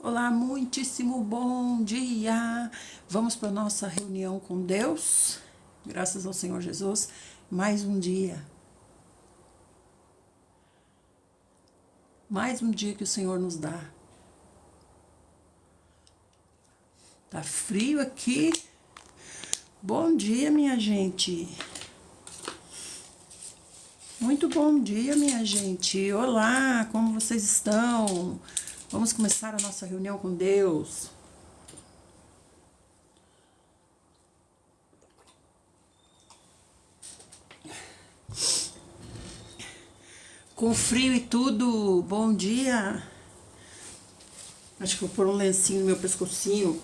Olá, muitíssimo bom dia! Vamos para a nossa reunião com Deus, graças ao Senhor Jesus, mais um dia que o Senhor nos dá. Tá frio aqui. Bom dia, minha gente. Muito bom dia, minha gente. Olá, como vocês estão? Vamos começar a nossa reunião com Deus. Com frio e tudo, bom dia. Acho que vou pôr um lencinho no meu pescocinho.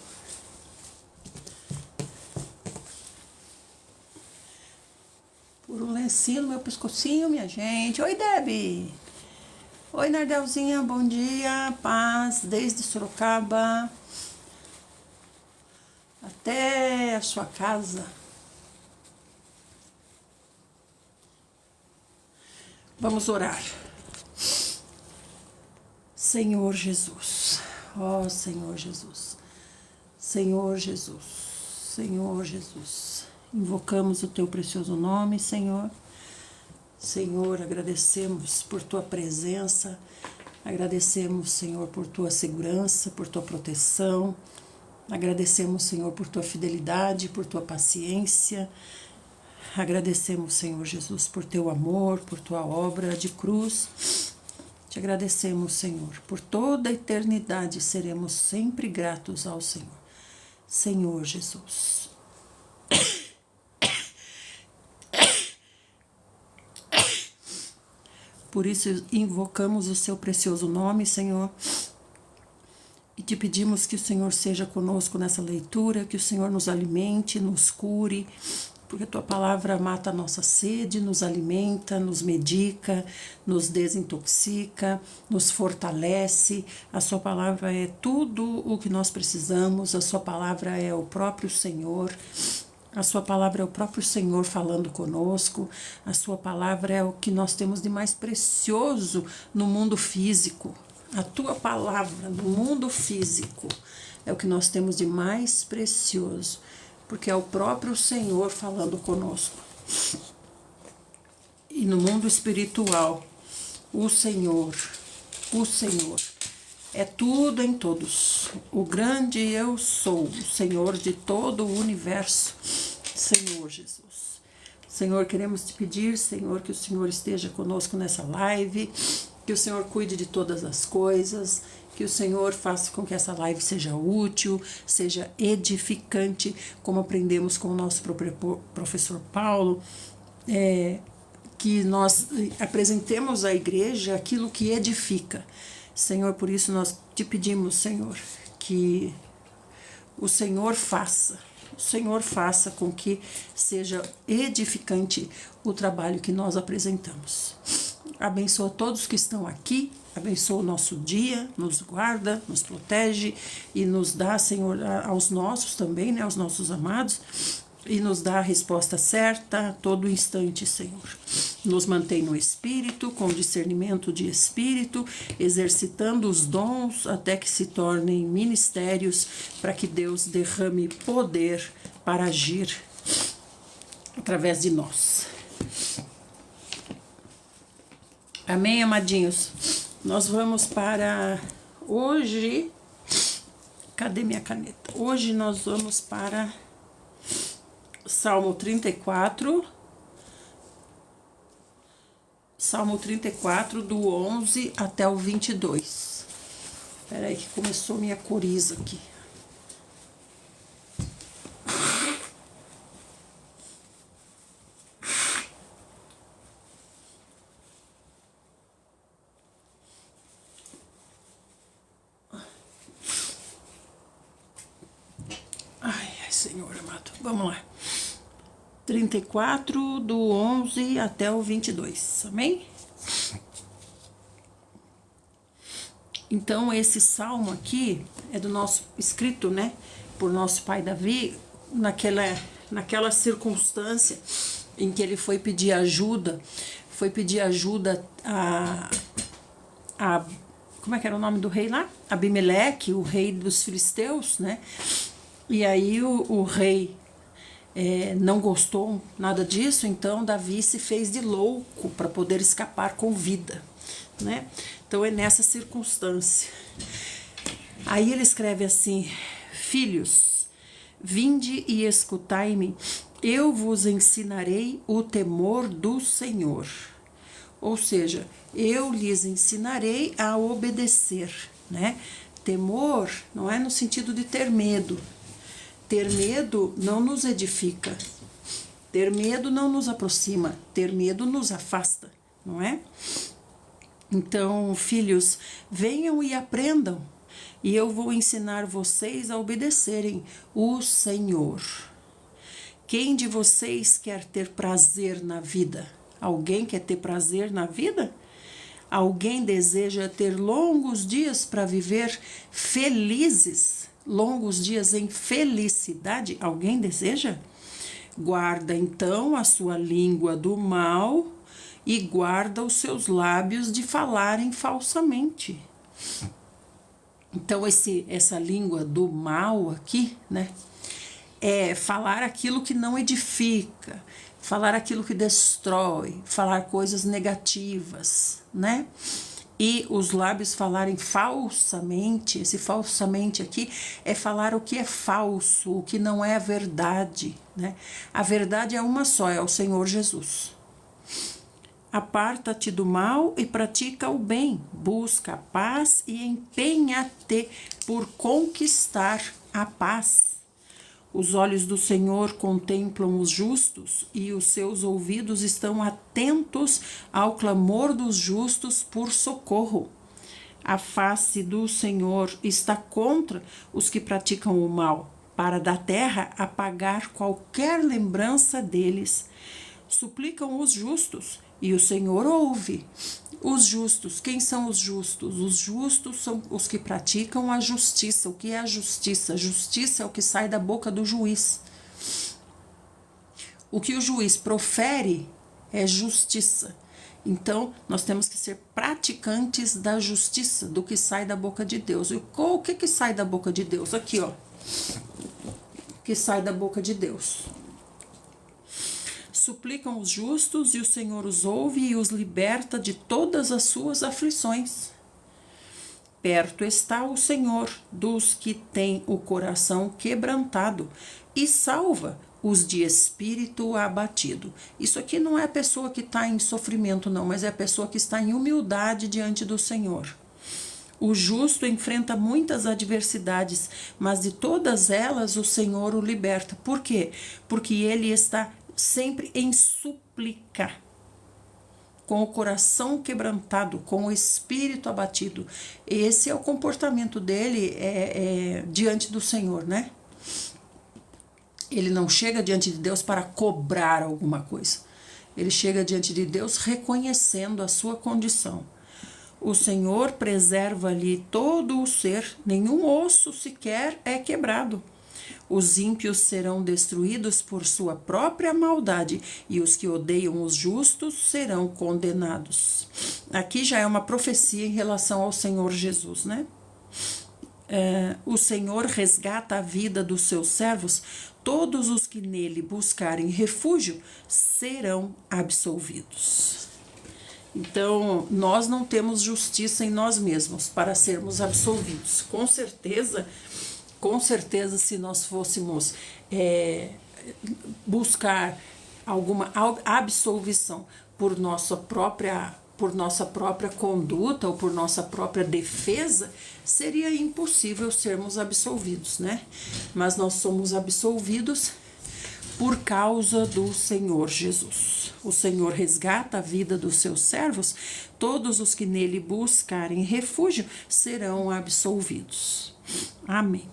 Por um lencinho no meu pescocinho, minha gente. Oi, Debbie. Oi, Nardelzinha, bom dia. Paz, desde Sorocaba até a sua casa. Vamos orar. Senhor Jesus. Ó Senhor Jesus. Senhor Jesus. Senhor Jesus. Invocamos o teu precioso nome, Senhor. Senhor, agradecemos por tua presença, agradecemos, Senhor, por tua segurança, por tua proteção, agradecemos, Senhor, por tua fidelidade, por tua paciência, agradecemos, Senhor Jesus, por teu amor, por tua obra de cruz. Te agradecemos, Senhor, por toda a eternidade seremos sempre gratos ao Senhor. Senhor Jesus. Por isso invocamos o seu precioso nome, Senhor, e te pedimos que o Senhor seja conosco nessa leitura, que o Senhor nos alimente, nos cure, porque a tua palavra mata a nossa sede, nos alimenta, nos medica, nos desintoxica, nos fortalece. A sua palavra é tudo o que nós precisamos, a sua palavra é o próprio Senhor. A sua palavra é o próprio Senhor falando conosco. A sua palavra é o que nós temos de mais precioso no mundo físico. A tua palavra no mundo físico é o que nós temos de mais precioso, porque é o próprio Senhor falando conosco. E no mundo espiritual, o Senhor é tudo em todos. O grande eu sou, o Senhor de todo o universo. Senhor Jesus. Senhor, queremos te pedir, Senhor, que o Senhor esteja conosco nessa live, que o Senhor cuide de todas as coisas, que o Senhor faça com que essa live seja útil, seja edificante, como aprendemos com o nosso professor Paulo, que nós apresentemos à igreja aquilo que edifica. Senhor, por isso nós te pedimos, Senhor, que o Senhor faça com que seja edificante o trabalho que nós apresentamos. Abençoa todos que estão aqui, abençoa o nosso dia, nos guarda, nos protege e nos dá, Senhor, aos nossos também, né, aos nossos amados, e nos dá a resposta certa a todo instante, Senhor. Nos mantém no Espírito, com discernimento de Espírito, exercitando os dons até que se tornem ministérios, para que Deus derrame poder para agir através de nós. Amém, amadinhos? Nós vamos para hoje. Cadê minha caneta? Hoje nós vamos para Salmo 34. Salmo 34, do 11 até o 22. Espera aí que começou minha coriza aqui. Ai, Senhor amado. Vamos lá. 34, do 11 até o 22. Amém? Então, esse salmo aqui é do nosso, escrito, né, por nosso pai Davi, naquela circunstância em que ele foi pedir ajuda a como é que era o nome do rei lá? Abimeleque, o rei dos filisteus, né? E aí o rei não gostou nada disso, então Davi se fez de louco para poder escapar com vida, né? Então é nessa circunstância. Aí ele escreve assim: filhos, vinde e escutai-me, eu vos ensinarei o temor do Senhor. Ou seja, eu lhes ensinarei a obedecer, né? Temor não é no sentido de ter medo. Ter medo não nos edifica. Ter medo não nos aproxima. Ter medo nos afasta, não é? Então, filhos, venham e aprendam, e eu vou ensinar vocês a obedecerem o Senhor. Quem de vocês quer ter prazer na vida? Alguém quer ter prazer na vida? Alguém deseja ter longos dias para viver felizes? Longos dias em felicidade? Alguém deseja? Guarda então a sua língua do mal e guarda os seus lábios de falarem falsamente. Então essa língua do mal aqui, né, é falar aquilo que não edifica, falar aquilo que destrói, falar coisas negativas, né? E os lábios falarem falsamente. Esse falsamente aqui é falar o que é falso, o que não é a verdade, né? A verdade é uma só, é o Senhor Jesus. Aparta-te do mal e pratica o bem, busca a paz e empenha-te por conquistar a paz. Os olhos do Senhor contemplam os justos e os seus ouvidos estão atentos ao clamor dos justos por socorro. A face do Senhor está contra os que praticam o mal, para da terra apagar qualquer lembrança deles. Suplicam os justos e o Senhor ouve. Os justos, quem são os justos? Os justos são os que praticam a justiça. O que é a justiça? Justiça é o que sai da boca do juiz. O que o juiz profere é justiça. Então, nós temos que ser praticantes da justiça, do que sai da boca de Deus. E o que sai da boca de Deus? Aqui, ó. O que sai da boca de Deus. Suplicam os justos e o Senhor os ouve e os liberta de todas as suas aflições. Perto está o Senhor dos que têm o coração quebrantado e salva os de espírito abatido. Isso aqui não é a pessoa que está em sofrimento, não, mas é a pessoa que está em humildade diante do Senhor. O justo enfrenta muitas adversidades, mas de todas elas o Senhor o liberta. Por quê? Porque ele está sempre em súplica, com o coração quebrantado, com o espírito abatido. Esse é o comportamento dele diante do Senhor, né? Ele não chega diante de Deus para cobrar alguma coisa. Ele chega diante de Deus reconhecendo a sua condição. O Senhor preserva-lhe todo o ser, nenhum osso sequer é quebrado. Os ímpios serão destruídos por sua própria maldade, e os que odeiam os justos serão condenados. Aqui já é uma profecia em relação ao Senhor Jesus, né? O Senhor resgata a vida dos seus servos, todos os que nele buscarem refúgio serão absolvidos. Então, nós não temos justiça em nós mesmos para sermos absolvidos. Com certeza, se nós fôssemos buscar alguma absolvição por nossa própria conduta ou por nossa própria defesa, seria impossível sermos absolvidos, né? Mas nós somos absolvidos por causa do Senhor Jesus. O Senhor resgata a vida dos seus servos, todos os que nele buscarem refúgio serão absolvidos. Amém.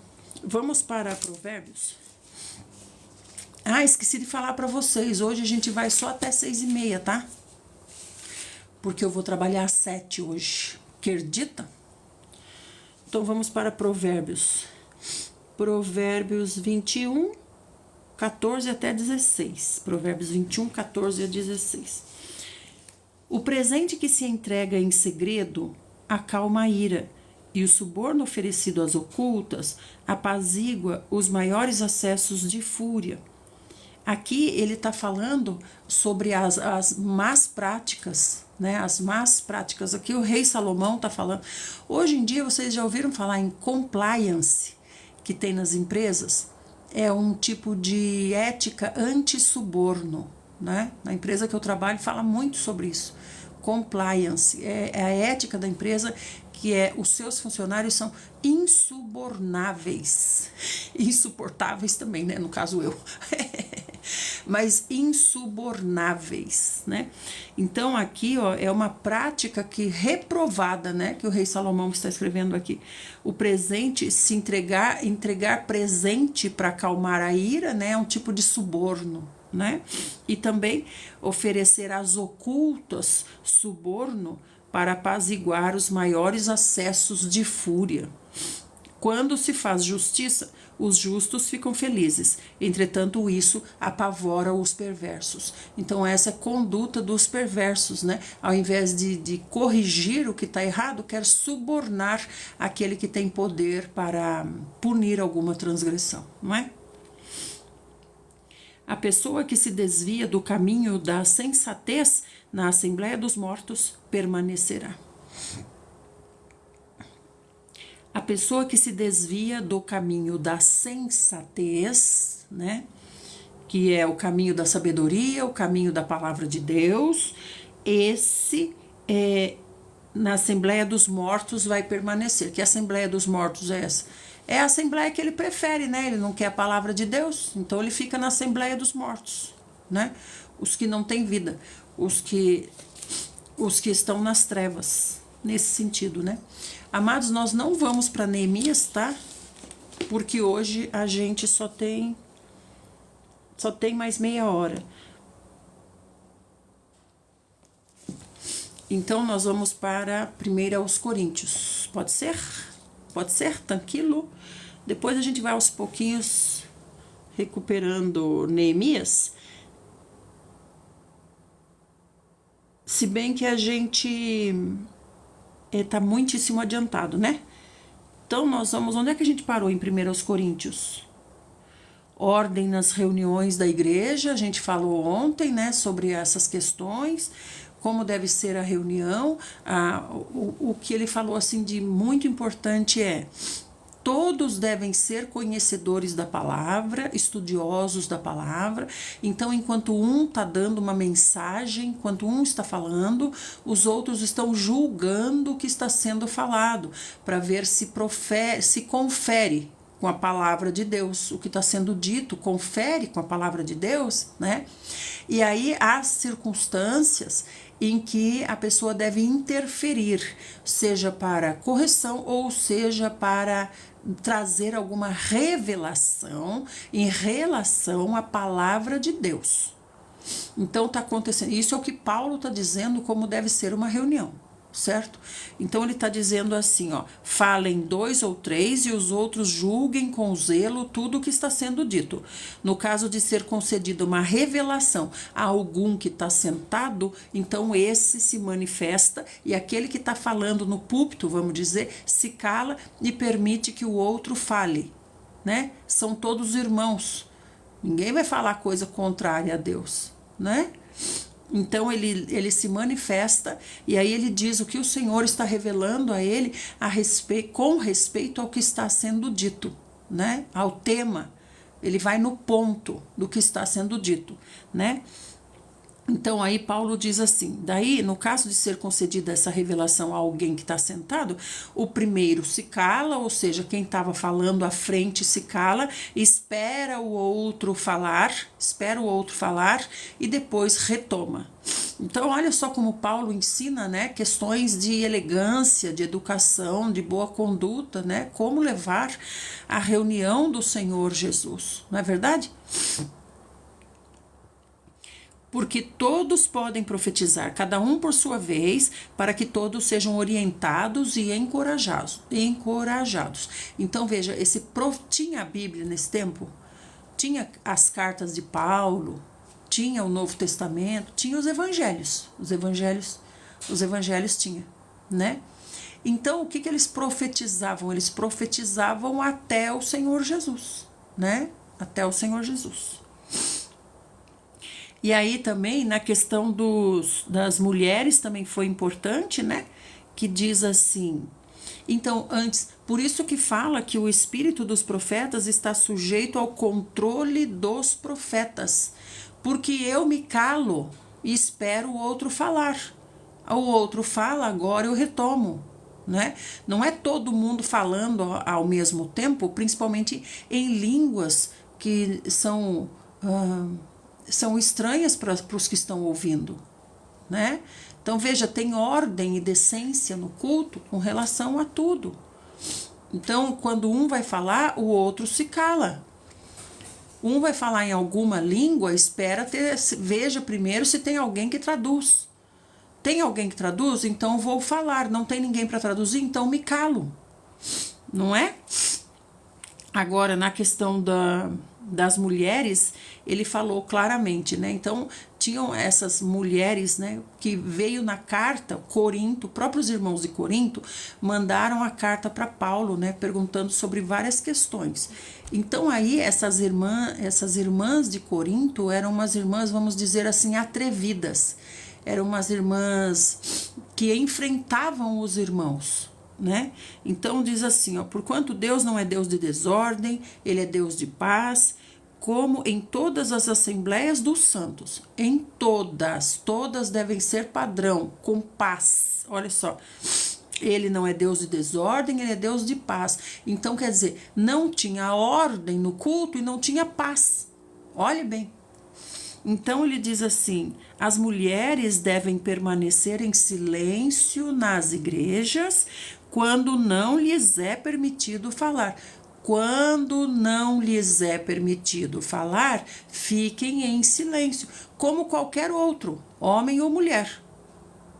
Vamos para Provérbios. Esqueci de falar para vocês, hoje a gente vai só até 6h30, tá? Porque eu vou trabalhar às 7 hoje. Acredita? Então vamos para Provérbios. Provérbios 21, 14 até 16. Provérbios 21, 14 a 16. O presente que se entrega em segredo acalma a ira, e o suborno oferecido às ocultas apazigua os maiores acessos de fúria. Aqui ele está falando sobre as más práticas, né? As más práticas. Aqui o rei Salomão está falando. Hoje em dia vocês já ouviram falar em compliance que tem nas empresas? É um tipo de ética anti-suborno, né? Na empresa que eu trabalho fala muito sobre isso. Compliance é a ética da empresa, que é os seus funcionários são insubornáveis, insuportáveis também, né? No caso eu. Mas insubornáveis, né? Então aqui, ó, é uma prática que reprovada, né? Que o rei Salomão está escrevendo aqui. O presente, se entregar presente para acalmar a ira, né? É um tipo de suborno, né? E também oferecer às ocultas suborno para apaziguar os maiores acessos de fúria. Quando se faz justiça, os justos ficam felizes. Entretanto, isso apavora os perversos. Então, essa é a conduta dos perversos, né? Ao invés de corrigir o que está errado, quer subornar aquele que tem poder para punir alguma transgressão, não é? A pessoa que se desvia do caminho da sensatez na Assembleia dos Mortos permanecerá. A pessoa que se desvia do caminho da sensatez, né? Que é o caminho da sabedoria, o caminho da palavra de Deus, esse na Assembleia dos Mortos vai permanecer. Que Assembleia dos Mortos é essa? É a Assembleia que ele prefere, né? Ele não quer a palavra de Deus, então ele fica na Assembleia dos Mortos, né? Os que não têm vida, os que estão nas trevas, nesse sentido, né? Amados, nós não vamos para Neemias, tá? Porque hoje a gente só tem mais meia hora. Então, nós vamos para 1 aos Coríntios. Pode ser? Pode ser? Tranquilo? Depois a gente vai aos pouquinhos recuperando Neemias. Se bem que a gente está muitíssimo adiantado, né? Então, nós vamos... Onde é que a gente parou em 1 aos Coríntios? Ordem nas reuniões da igreja. A gente falou ontem, né? Sobre essas questões. Como deve ser a reunião. O que ele falou, assim, de muito importante é... Todos devem ser conhecedores da palavra, estudiosos da palavra. Então, enquanto um está dando uma mensagem, enquanto um está falando, os outros estão julgando o que está sendo falado, para ver se confere com a palavra de Deus. O que está sendo dito confere com a palavra de Deus, né? E aí há circunstâncias em que a pessoa deve interferir, seja para correção ou seja para trazer alguma revelação em relação à palavra de Deus. Então está acontecendo, isso é o que Paulo está dizendo como deve ser uma reunião, certo? Então ele está dizendo assim, ó, falem 2 ou 3 e os outros julguem com zelo tudo o que está sendo dito. No caso de ser concedida uma revelação a algum que está sentado, então esse se manifesta e aquele que está falando no púlpito, vamos dizer, se cala e permite que o outro fale, né? São todos irmãos. Ninguém vai falar coisa contrária a Deus, né? Então ele se manifesta e aí ele diz o que o Senhor está revelando a ele com respeito ao que está sendo dito, né? Ao tema. Ele vai no ponto do que está sendo dito, né? Então aí Paulo diz assim, daí no caso de ser concedida essa revelação a alguém que está sentado, o primeiro se cala, ou seja, quem estava falando à frente se cala, espera o outro falar e depois retoma. Então olha só como Paulo ensina, né, questões de elegância, de educação, de boa conduta, né, como levar a reunião do Senhor Jesus, não é verdade? Porque todos podem profetizar, cada um por sua vez, para que todos sejam orientados e encorajados. Então veja, tinha a Bíblia nesse tempo, tinha as cartas de Paulo, tinha o Novo Testamento, tinha os evangelhos tinha, né? Então, o que eles profetizavam? Eles profetizavam até o Senhor Jesus, né? Até o Senhor Jesus. E aí também, na questão das mulheres, também foi importante, né? Que diz assim... Então, antes, por isso que fala que o espírito dos profetas está sujeito ao controle dos profetas, porque eu me calo e espero o outro falar. O outro fala, agora eu retomo, né? Não é todo mundo falando ao mesmo tempo, principalmente em línguas que são estranhas para os que estão ouvindo, né? Então, veja, tem ordem e decência no culto com relação a tudo. Então, quando um vai falar, o outro se cala. Um vai falar em alguma língua, veja primeiro se tem alguém que traduz. Tem alguém que traduz? Então vou falar. Não tem ninguém para traduzir? Então me calo. Não é? Agora, na questão das mulheres, ele falou claramente, né? Então, tinham essas mulheres, né, que veio na carta, Corinto, próprios irmãos de Corinto, mandaram a carta para Paulo, né, perguntando sobre várias questões. Então, aí, essas irmãs de Corinto eram umas irmãs, vamos dizer assim, atrevidas. Eram umas irmãs que enfrentavam os irmãos, né? Então diz assim, ó, porquanto Deus não é Deus de desordem, ele é Deus de paz, como em todas as assembleias dos santos. Em todas devem ser padrão, com paz. Olha só, ele não é Deus de desordem, ele é Deus de paz. Então quer dizer, não tinha ordem no culto e não tinha paz. Olhe bem. Então ele diz assim, as mulheres devem permanecer em silêncio nas igrejas quando não lhes é permitido falar. Quando não lhes é permitido falar, fiquem em silêncio, como qualquer outro, homem ou mulher.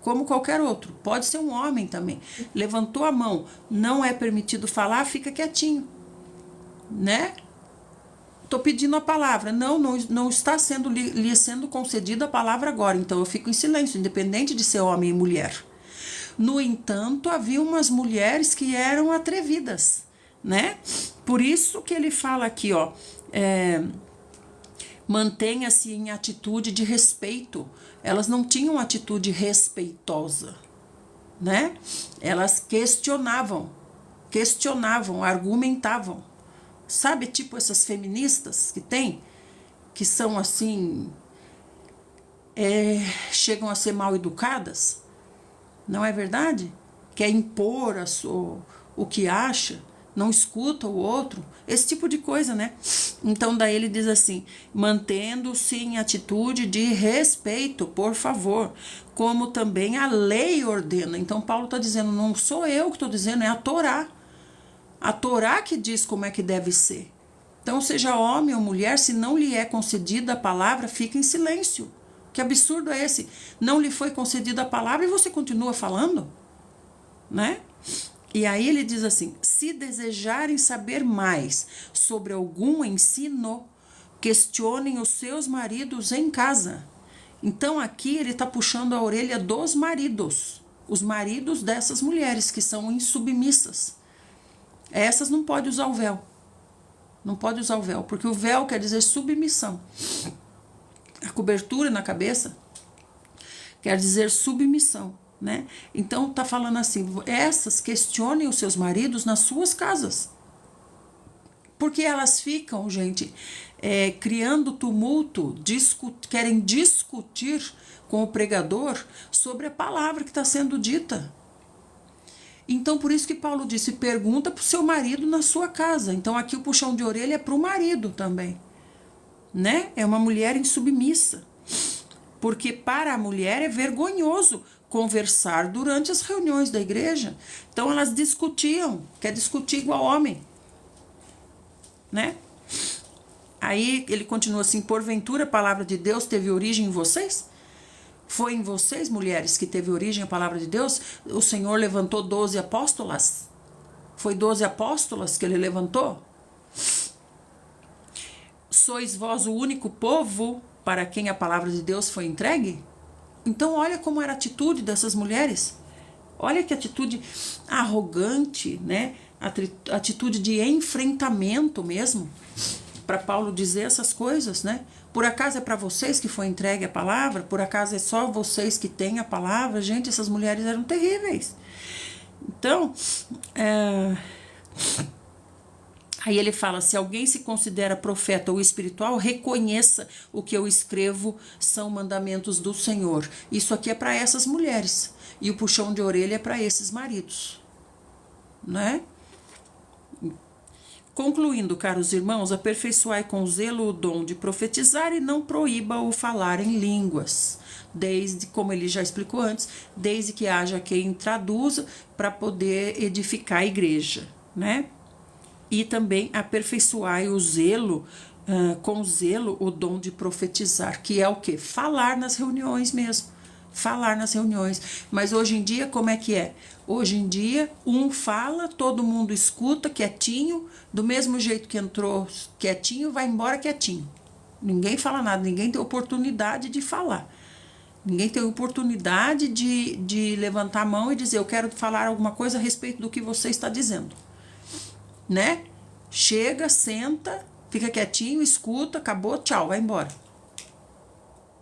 Como qualquer outro, pode ser um homem também. Levantou a mão, não é permitido falar, fica quietinho, né? Estou pedindo a palavra. Não está lhe sendo concedida a palavra agora. Então eu fico em silêncio, independente de ser homem e mulher. No entanto, havia umas mulheres que eram atrevidas, né? Por isso que ele fala aqui, ó, mantenha-se em atitude de respeito. Elas não tinham atitude respeitosa, né? Elas questionavam, argumentavam. Sabe, tipo essas feministas que tem, que são assim, chegam a ser mal educadas, não é verdade? Quer impor o que acha, não escuta o outro, esse tipo de coisa, né? Então daí ele diz assim, mantendo-se em atitude de respeito, por favor, como também a lei ordena. Então Paulo está dizendo, não sou eu que estou dizendo, é a Torá. A Torá que diz como é que deve ser. Então, seja homem ou mulher, se não lhe é concedida a palavra, fica em silêncio. Que absurdo é esse? Não lhe foi concedida a palavra e você continua falando? Né? E aí ele diz assim, se desejarem saber mais sobre algum ensino, questionem os seus maridos em casa. Então, aqui ele está puxando a orelha dos maridos. Os maridos dessas mulheres que são insubmissas. Essas não pode usar o véu. Não pode usar o véu, porque o véu quer dizer submissão. A cobertura na cabeça quer dizer submissão, né? Então tá falando assim, essas questionem os seus maridos nas suas casas. Porque elas ficam, gente, criando tumulto, querem discutir com o pregador sobre a palavra que está sendo dita. Então, por isso que Paulo disse, pergunta para o seu marido na sua casa. Então, aqui o puxão de orelha é para o marido também, né? É uma mulher insubmissa. Porque para a mulher é vergonhoso conversar durante as reuniões da igreja. Então, elas discutiam, quer discutir igual homem, né? Aí, ele continua assim, porventura a palavra de Deus teve origem em vocês? Foi em vocês, mulheres, que teve origem a palavra de Deus? O Senhor levantou 12 apóstolas? Foi 12 apóstolas que ele levantou? Sois vós o único povo para quem a palavra de Deus foi entregue? Então olha como era a atitude dessas mulheres. Olha que atitude arrogante, né? Atitude de enfrentamento mesmo, para Paulo dizer essas coisas, né? Por acaso é para vocês que foi entregue a palavra? Por acaso é só vocês que têm a palavra? Gente, essas mulheres eram terríveis. Então, aí ele fala, se alguém se considera profeta ou espiritual, reconheça o que eu escrevo são mandamentos do Senhor. Isso aqui é para essas mulheres. E o puxão de orelha é para esses maridos, né? Concluindo, caros irmãos, aperfeiçoai com zelo o dom de profetizar e não proíba o falar em línguas, desde, como ele já explicou antes, desde que haja quem traduza para poder edificar a igreja, né? E também aperfeiçoai o zelo, com zelo, o dom de profetizar, que é o quê? Falar nas reuniões mesmo. Falar nas reuniões. Mas hoje em dia, como é que é? Hoje em dia, um fala, todo mundo escuta quietinho, do mesmo jeito que entrou quietinho, vai embora quietinho. Ninguém fala nada, ninguém tem oportunidade de falar. Ninguém tem oportunidade de levantar a mão e dizer, eu quero falar alguma coisa a respeito do que você está dizendo. Né? Chega, senta, fica quietinho, escuta, acabou, tchau, vai embora.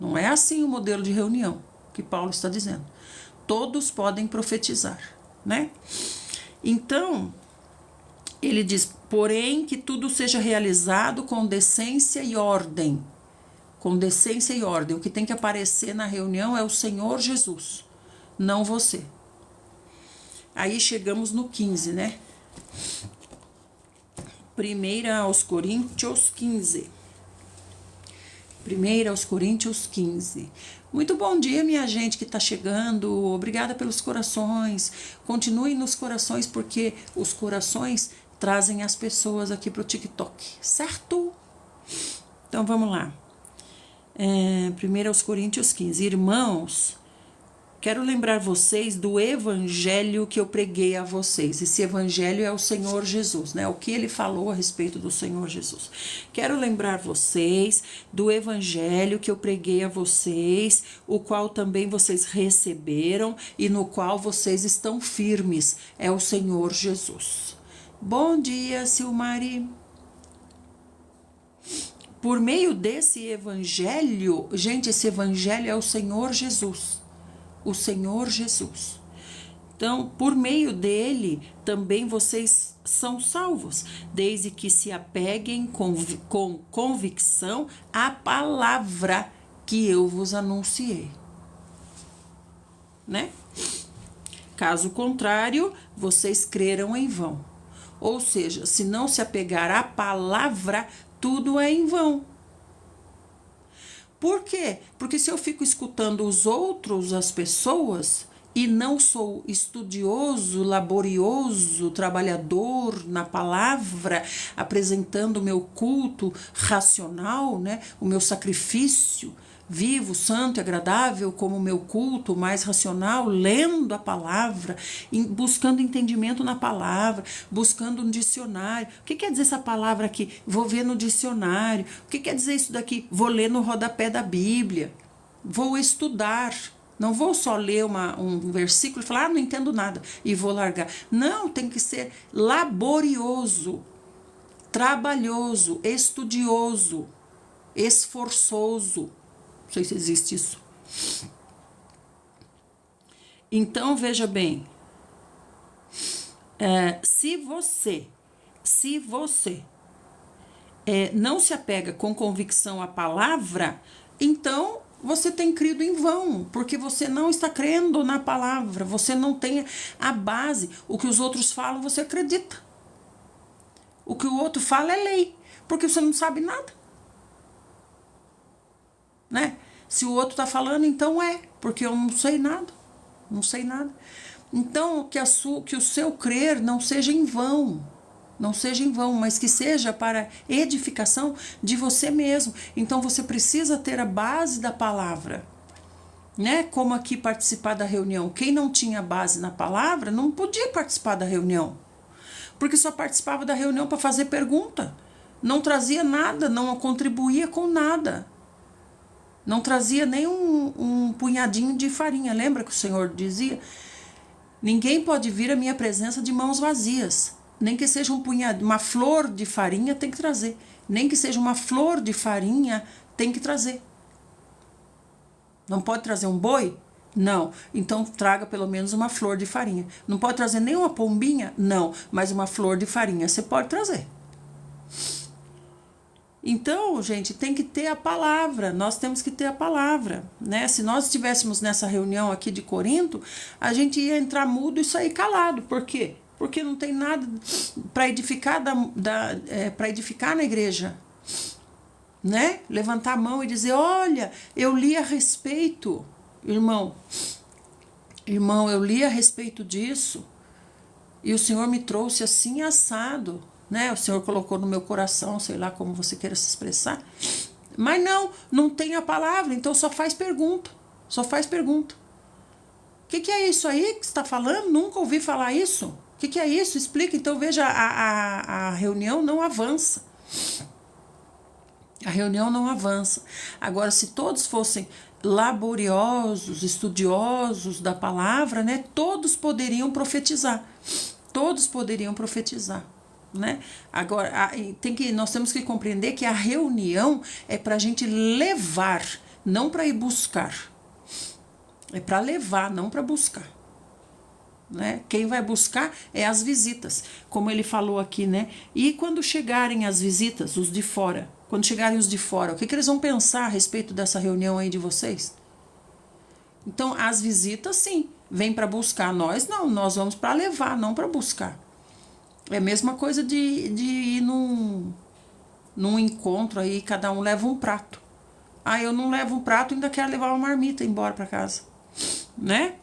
Não é assim o modelo de reunião que Paulo está dizendo. Todos podem profetizar, né? Então, ele diz, porém, que tudo seja realizado com decência e ordem. Com decência e ordem. O que tem que aparecer na reunião é o Senhor Jesus, não você. Aí chegamos no 15, né? 1 aos Coríntios 15. 1 aos Coríntios 15. Muito bom dia, minha gente que está chegando. Obrigada pelos corações. Continuem nos corações, porque os corações trazem as pessoas aqui para o TikTok, certo? Então vamos lá. 1 aos Coríntios 15. Irmãos, quero lembrar vocês do evangelho que eu preguei a vocês. Esse evangelho é o Senhor Jesus, né? O que ele falou a respeito do Senhor Jesus. Quero lembrar vocês do evangelho que eu preguei a vocês, o qual também vocês receberam e no qual vocês estão firmes. É o Senhor Jesus. Bom dia, Silmari. Por meio desse evangelho, gente, esse evangelho é o Senhor Jesus. O Senhor Jesus. Então, por meio dele, também vocês são salvos, desde que se apeguem com convicção à palavra que eu vos anunciei. Né? Caso contrário, vocês creram em vão. Ou seja, se não se apegar à palavra, tudo é em vão. Por quê? Porque se eu fico escutando os outros, as pessoas, e não sou estudioso, laborioso, trabalhador na palavra, apresentando o meu culto racional, né? O meu sacrifício vivo, santo e agradável, como o meu culto mais racional, lendo a palavra, buscando entendimento na palavra, buscando um dicionário. O que quer dizer essa palavra aqui? Vou ver no dicionário. O que quer dizer isso daqui? Vou ler no rodapé da Bíblia. Vou estudar. Não vou só ler um versículo e falar, não entendo nada, e vou largar. Não, tem que ser laborioso, trabalhoso, estudioso, esforçoso. Não sei se existe isso. Então, veja bem, se você não se apega com convicção à palavra, então você tem crido em vão, porque você não está crendo na palavra, você não tem a base. O que os outros falam, você acredita. O que o outro fala é lei, porque você não sabe nada. Né? Se o outro está falando, então porque eu não sei nada. Não sei nada. Então, que o seu crer não seja em vão. Não seja em vão, mas que seja para edificação de você mesmo. Então você precisa ter a base da palavra, né? Como aqui participar da reunião. Quem não tinha base na palavra não podia participar da reunião, porque só participava da reunião para fazer pergunta. Não trazia nada, não contribuía com nada. Não trazia nem um punhadinho de farinha. Lembra que o Senhor dizia? Ninguém pode vir à minha presença de mãos vazias. Nem que seja um punhado, uma flor de farinha tem que trazer. Nem que seja uma flor de farinha tem que trazer. Não pode trazer um boi? Não. Então traga pelo menos uma flor de farinha. Não pode trazer nem uma pombinha? Não. Mas uma flor de farinha você pode trazer. Então, gente, tem que ter a palavra, nós temos que ter a palavra, né? Se nós estivéssemos nessa reunião aqui de Corinto, a gente ia entrar mudo e sair calado. Por quê? Porque não tem nada para edificar, para edificar na igreja, né? Levantar a mão e dizer, olha, eu li a respeito, irmão, eu li a respeito disso e o Senhor me trouxe assim assado, né? O Senhor colocou no meu coração, sei lá como você queira se expressar. Mas não tem a palavra, então só faz pergunta. Só faz pergunta. O que é isso aí que você está falando? Nunca ouvi falar isso. O que é isso? Explica. Então veja, a reunião não avança. A reunião não avança. Agora, se todos fossem laboriosos, estudiosos da palavra, né? Todos poderiam profetizar. Todos poderiam profetizar. Né? Agora, nós temos que compreender que a reunião é para a gente levar, não para ir buscar. É para levar, não para buscar. Né? Quem vai buscar é as visitas, como ele falou aqui, né? E quando chegarem as visitas, os de fora, quando chegarem os de fora, o que eles vão pensar a respeito dessa reunião aí de vocês? Então, as visitas, sim, vêm para buscar. Nós não, nós vamos para levar, não para buscar. É a mesma coisa de ir num encontro aí, cada um leva um prato. Ah, eu não levo um prato, ainda quero levar uma marmita embora para casa, né?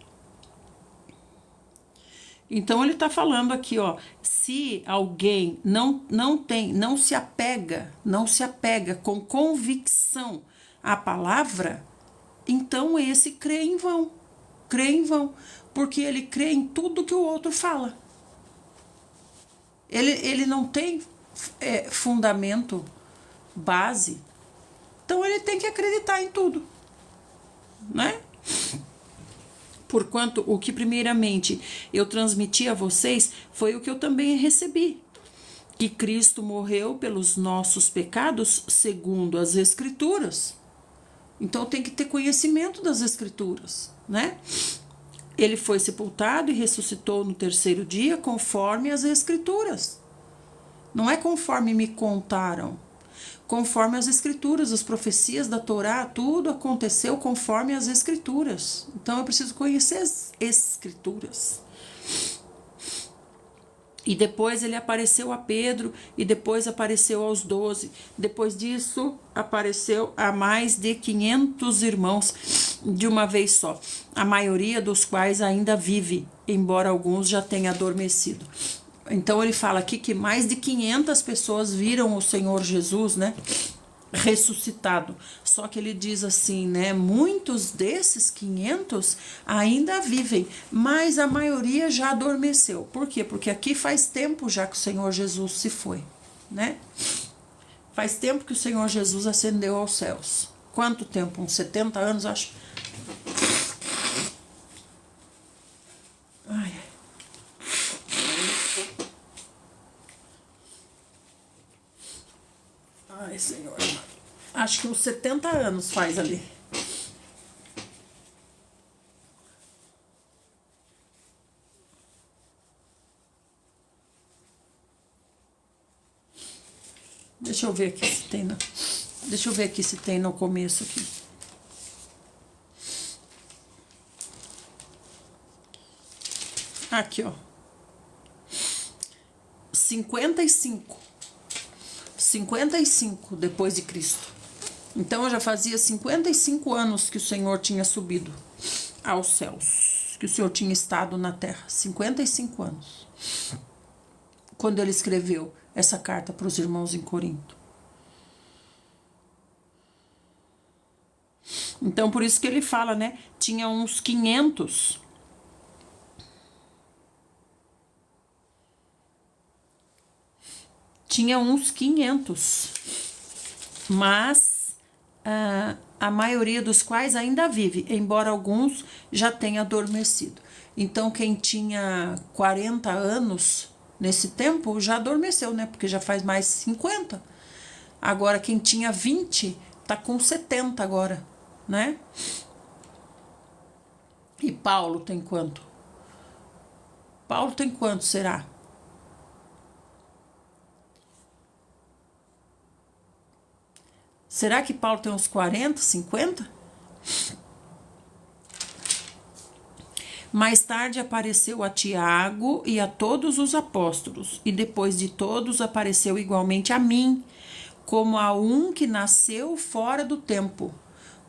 Então ele tá falando aqui, ó, se alguém não se apega com convicção à palavra, então esse crê em vão, porque ele crê em tudo que o outro fala. Ele não tem fundamento, base, então ele tem que acreditar em tudo, né? Porquanto o que primeiramente eu transmiti a vocês foi o que eu também recebi, que Cristo morreu pelos nossos pecados segundo as Escrituras. Então tem que ter conhecimento das Escrituras, né? Ele foi sepultado e ressuscitou no terceiro dia conforme as Escrituras. Não é conforme me contaram. Conforme as Escrituras, as profecias da Torá, tudo aconteceu conforme as Escrituras. Então eu preciso conhecer as Escrituras. E depois ele apareceu a Pedro, e depois apareceu aos 12. Depois disso, apareceu a mais de 500 irmãos de uma vez só. A maioria dos quais ainda vive, embora alguns já tenham adormecido. Então ele fala aqui que mais de 500 pessoas viram o Senhor Jesus, né, ressuscitado. Só que ele diz assim, né, muitos desses 500 ainda vivem, mas a maioria já adormeceu. Por quê? Porque aqui faz tempo já que o Senhor Jesus se foi, né? Faz tempo que o Senhor Jesus ascendeu aos céus. Quanto tempo? Uns 70 anos, acho. Ai. Ai, Senhor. Acho que uns 70 anos faz ali. Deixa eu ver aqui se tem no... Deixa eu ver aqui se tem no começo aqui. Aqui, ó. 55 depois de Cristo. Então já fazia 55 anos que o Senhor tinha subido aos céus, que o Senhor tinha estado na terra. 55 anos. Quando ele escreveu essa carta para os irmãos em Corinto. Então por isso que ele fala, né? Tinha uns 500. Tinha uns 500, mas a maioria dos quais ainda vive, embora alguns já tenham adormecido. Então quem tinha 40 anos nesse tempo já adormeceu, né? Porque já faz mais 50. Agora quem tinha 20 tá com 70 agora, né? E Paulo tem quanto? Paulo tem quanto, será? Será que Paulo tem uns 40, 50? Mais tarde apareceu a Tiago e a todos os apóstolos, e depois de todos apareceu igualmente a mim, como a um que nasceu fora do tempo.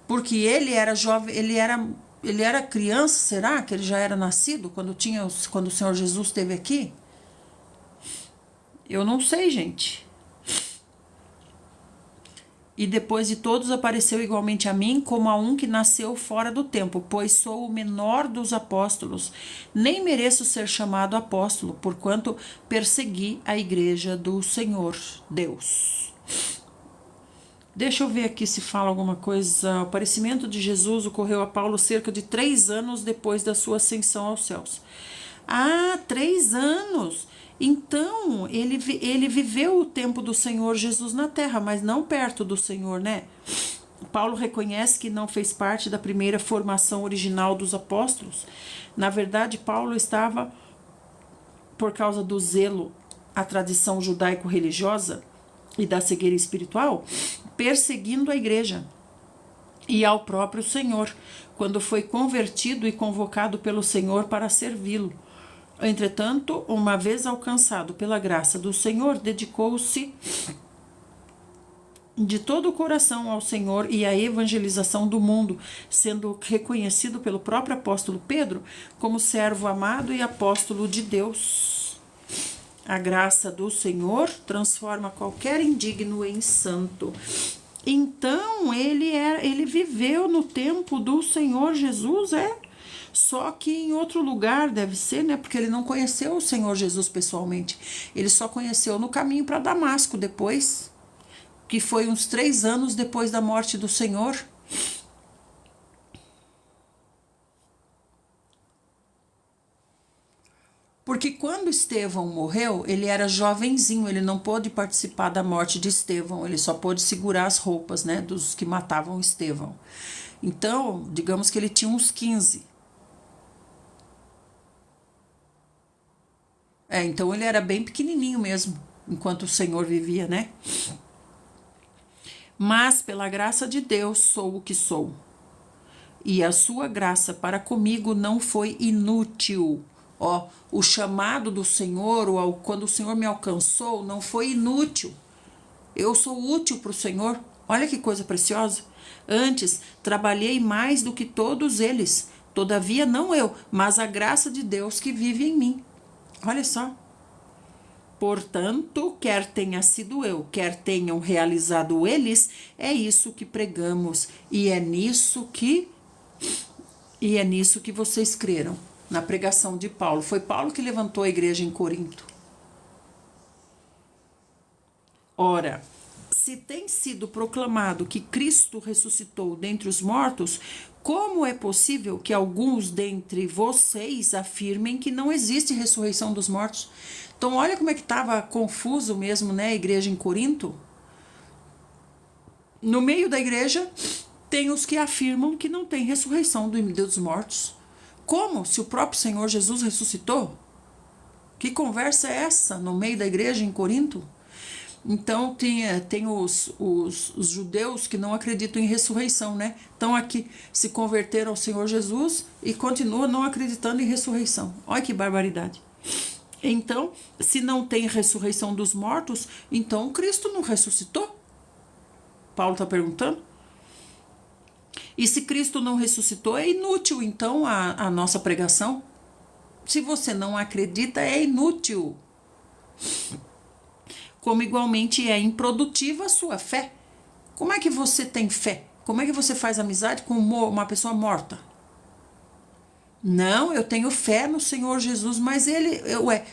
Porque ele era jovem, ele era criança, será que ele já era nascido quando o Senhor Jesus esteve aqui? Eu não sei, gente. E depois de todos apareceu igualmente a mim, como a um que nasceu fora do tempo, pois sou o menor dos apóstolos. Nem mereço ser chamado apóstolo, porquanto persegui a igreja do Senhor Deus. Deixa eu ver aqui se fala alguma coisa. O aparecimento de Jesus ocorreu a Paulo cerca de 3 anos depois da sua ascensão aos céus. 3 anos! Então, ele viveu o tempo do Senhor Jesus na terra, mas não perto do Senhor, né? Paulo reconhece que não fez parte da primeira formação original dos apóstolos. Na verdade, Paulo estava, por causa do zelo à tradição judaico-religiosa e da cegueira espiritual, perseguindo a igreja e ao próprio Senhor, quando foi convertido e convocado pelo Senhor para servi-lo. Entretanto, uma vez alcançado pela graça do Senhor, dedicou-se de todo o coração ao Senhor e à evangelização do mundo, sendo reconhecido pelo próprio apóstolo Pedro como servo amado e apóstolo de Deus. A graça do Senhor transforma qualquer indigno em santo. Então, ele viveu no tempo do Senhor Jesus, só que em outro lugar deve ser, né? Porque ele não conheceu o Senhor Jesus pessoalmente. Ele só conheceu no caminho para Damasco depois, que foi uns 3 anos depois da morte do Senhor. Porque quando Estevão morreu, ele era jovenzinho, ele não pôde participar da morte de Estevão, ele só pôde segurar as roupas, né, dos que matavam Estevão. Então, digamos que ele tinha uns 15. Então ele era bem pequenininho mesmo, enquanto o Senhor vivia, né? Mas pela graça de Deus sou o que sou. E a sua graça para comigo não foi inútil. O chamado do Senhor, quando o Senhor me alcançou, não foi inútil. Eu sou útil para o Senhor. Olha que coisa preciosa. Antes, trabalhei mais do que todos eles. Todavia, não eu, mas a graça de Deus que vive em mim. Olha só. Portanto, quer tenha sido eu, quer tenham realizado eles, é isso que pregamos. E é nisso que vocês creram. Na pregação de Paulo. Foi Paulo que levantou a igreja em Corinto. Ora, se tem sido proclamado que Cristo ressuscitou dentre os mortos, como é possível que alguns dentre vocês afirmem que não existe ressurreição dos mortos? Então, olha como é que estava confuso mesmo, né, a igreja em Corinto. No meio da igreja, tem os que afirmam que não tem ressurreição dos mortos. Como? Se o próprio Senhor Jesus ressuscitou? Que conversa é essa no meio da igreja em Corinto? Então tem os judeus que não acreditam em ressurreição, né? Estão aqui, se converteram ao Senhor Jesus e continuam não acreditando em ressurreição. Olha que barbaridade. Então, se não tem ressurreição dos mortos, então Cristo não ressuscitou? Paulo está perguntando. E se Cristo não ressuscitou, é inútil então a nossa pregação? Se você não acredita, é inútil. Como igualmente é improdutiva a sua fé. Como é que você tem fé? Como é que você faz amizade com uma pessoa morta? Não, eu tenho fé no Senhor Jesus, mas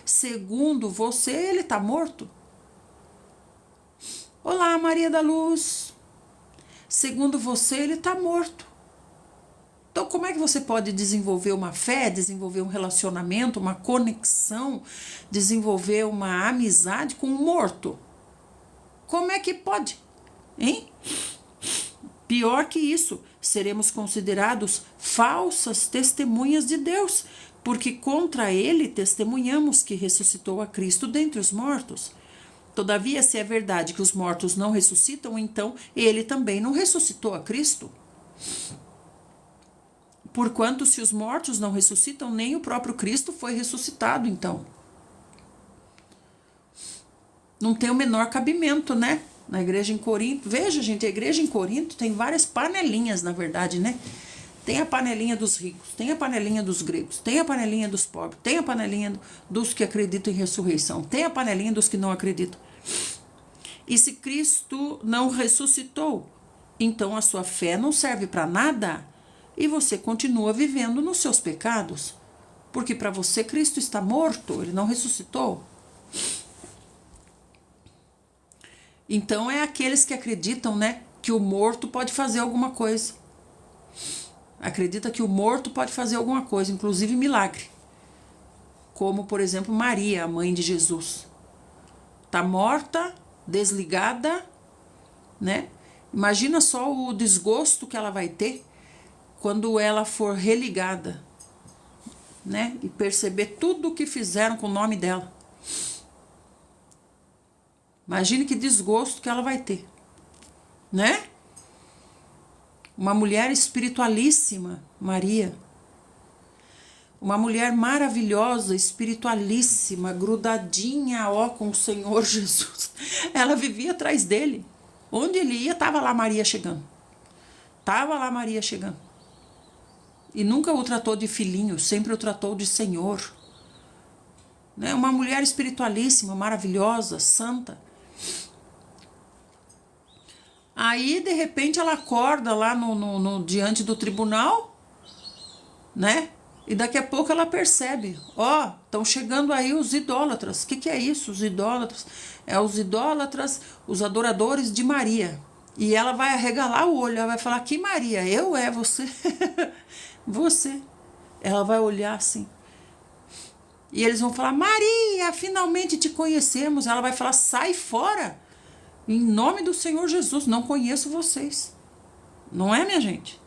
segundo você, ele está morto? Olá, Maria da Luz. Segundo você, ele está morto. Então, como é que você pode desenvolver uma fé, desenvolver um relacionamento, uma conexão, desenvolver uma amizade com um morto? Como é que pode? Hein? Pior que isso, seremos considerados falsas testemunhas de Deus, porque contra ele testemunhamos que ressuscitou a Cristo dentre os mortos. Todavia, se é verdade que os mortos não ressuscitam, então ele também não ressuscitou a Cristo. Porquanto, se os mortos não ressuscitam, nem o próprio Cristo foi ressuscitado, então. Não tem o menor cabimento, né? Na igreja em Corinto. Veja, gente, a igreja em Corinto tem várias panelinhas, na verdade, né? Tem a panelinha dos ricos, tem a panelinha dos gregos, tem a panelinha dos pobres, tem a panelinha dos que acreditam em ressurreição, tem a panelinha dos que não acreditam. E se Cristo não ressuscitou, então a sua fé não serve para nada e você continua vivendo nos seus pecados. Porque para você Cristo está morto, ele não ressuscitou. Então é aqueles que acreditam, né, que o morto pode fazer alguma coisa. Acredita que o morto pode fazer alguma coisa, inclusive milagre. Como, por exemplo, Maria, a mãe de Jesus. Está morta, desligada, né? Imagina só o desgosto que ela vai ter quando ela for religada, né? E perceber tudo o que fizeram com o nome dela. Imagine que desgosto que ela vai ter, né? Uma mulher espiritualíssima, Maria. Uma mulher maravilhosa, espiritualíssima, grudadinha, ó, com o Senhor Jesus. Ela vivia atrás dele. Onde ele ia, estava lá Maria chegando. Estava lá Maria chegando. E nunca o tratou de filhinho, sempre o tratou de Senhor. Né? Uma mulher espiritualíssima, maravilhosa, santa. Aí, de repente, ela acorda lá diante do tribunal, né? E daqui a pouco ela percebe, ó, estão chegando aí os idólatras. O que é isso, os idólatras? É os idólatras, os adoradores de Maria. E ela vai arregalar o olho, ela vai falar, que Maria? Eu? É você? Você. Ela vai olhar assim. E eles vão falar, Maria, finalmente te conhecemos. Ela vai falar, sai fora. Em nome do Senhor Jesus, não conheço vocês. Não é, minha gente?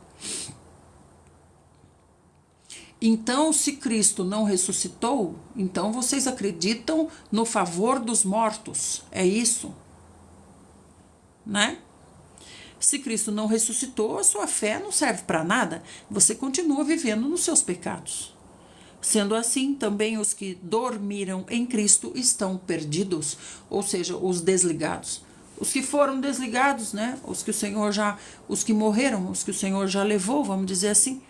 Então, se Cristo não ressuscitou, então vocês acreditam no favor dos mortos. É isso? Né? Se Cristo não ressuscitou, a sua fé não serve para nada. Você continua vivendo nos seus pecados. Sendo assim, também os que dormiram em Cristo estão perdidos, ou seja, os desligados. Os que foram desligados, né? Os que morreram, os que o Senhor já levou, vamos dizer assim.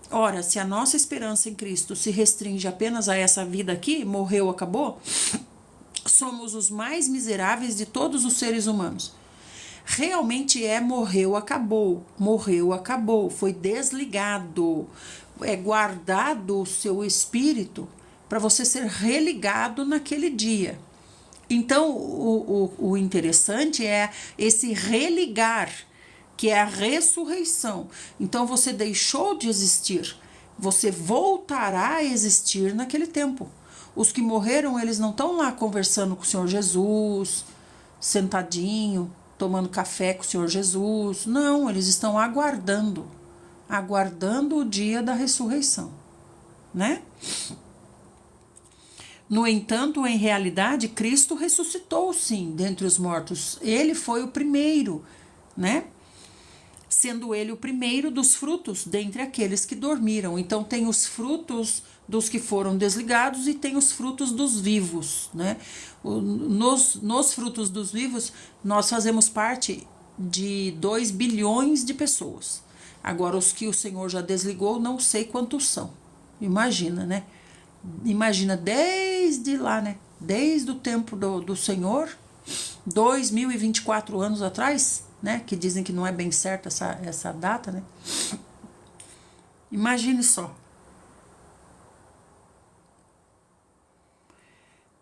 Ora, se a nossa esperança em Cristo se restringe apenas a essa vida aqui, morreu, acabou, somos os mais miseráveis de todos os seres humanos. Realmente morreu, acabou, foi desligado, é guardado o seu espírito para você ser religado naquele dia. Então, o interessante é esse religar, que é a ressurreição. Então, você deixou de existir, você voltará a existir naquele tempo. Os que morreram, eles não estão lá conversando com o Senhor Jesus, sentadinho, tomando café com o Senhor Jesus. Não, eles estão aguardando o dia da ressurreição, né? No entanto, em realidade, Cristo ressuscitou, sim, dentre os mortos. Ele foi o primeiro, né? Sendo ele o primeiro dos frutos dentre aqueles que dormiram. Então, tem os frutos dos que foram desligados e tem os frutos dos vivos, né? Nos frutos dos vivos, nós fazemos parte de 2 bilhões de pessoas. Agora, os que o Senhor já desligou, não sei quantos são. Imagina, né? Imagina desde lá, né? Desde o tempo do Senhor, 2024 anos atrás, né? Que dizem que não é bem certa essa data, né? Imagine só.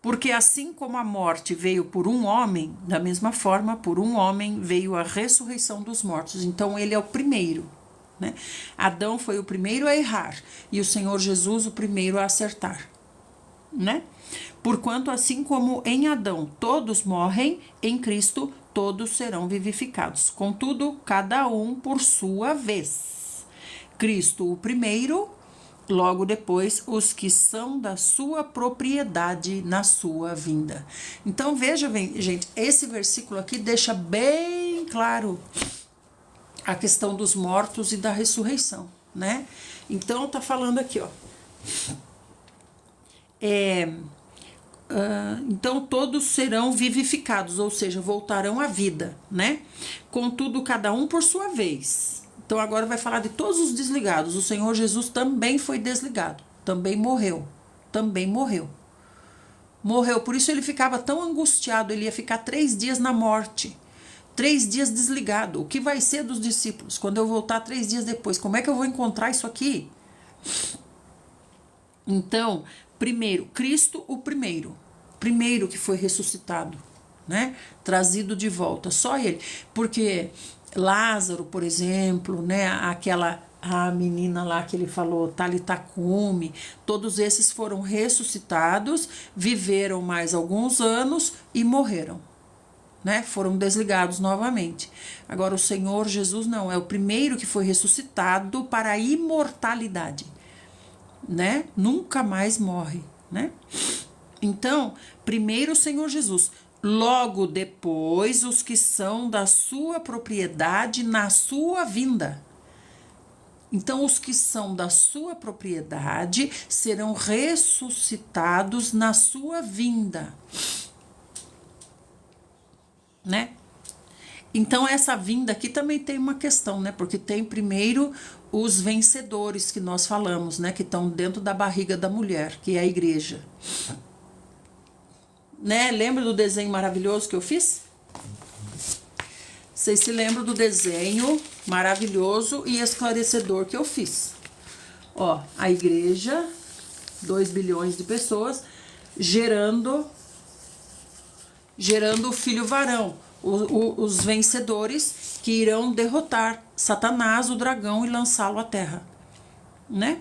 Porque assim como a morte veio por um homem, da mesma forma, por um homem veio a ressurreição dos mortos. Então ele é o primeiro, né? Adão foi o primeiro a errar e o Senhor Jesus o primeiro a acertar, né? Porquanto assim como em Adão todos morrem, em Cristo todos serão vivificados. Contudo, cada um por sua vez. Cristo o primeiro, logo depois os que são da sua propriedade na sua vinda. Então veja bem, gente, esse versículo aqui deixa bem claro a questão dos mortos e da ressurreição, né? Então tá falando aqui, ó. Então todos serão vivificados, ou seja, voltarão à vida, né? Contudo, cada um por sua vez. Então agora vai falar de todos os desligados. O Senhor Jesus também foi desligado, também morreu, morreu. Por isso ele ficava tão angustiado, ele ia ficar 3 dias na morte, 3 dias desligado. O que vai ser dos discípulos quando eu voltar 3 dias depois? Como é que eu vou encontrar isso aqui? Então, primeiro, Cristo o primeiro que foi ressuscitado, né? Trazido de volta, só ele. Porque Lázaro, por exemplo, né? A menina lá que ele falou, Talita Cumi, todos esses foram ressuscitados, viveram mais alguns anos e morreram, né? Foram desligados novamente. Agora o Senhor Jesus não, é o primeiro que foi ressuscitado para a imortalidade, né? Nunca mais morre, né? Então, primeiro o Senhor Jesus, logo depois os que são da sua propriedade na sua vinda. Então, os que são da sua propriedade serão ressuscitados na sua vinda, né? Então, essa vinda aqui também tem uma questão, né? Porque tem primeiro os vencedores que nós falamos, né? Que estão dentro da barriga da mulher, que é a igreja. Né? Lembra do desenho maravilhoso que eu fiz? Vocês se lembram do desenho maravilhoso e esclarecedor que eu fiz? Ó, a igreja, 2 bilhões de pessoas, gerando o filho varão, os vencedores que irão derrotar Satanás, o dragão, e lançá-lo à terra, né?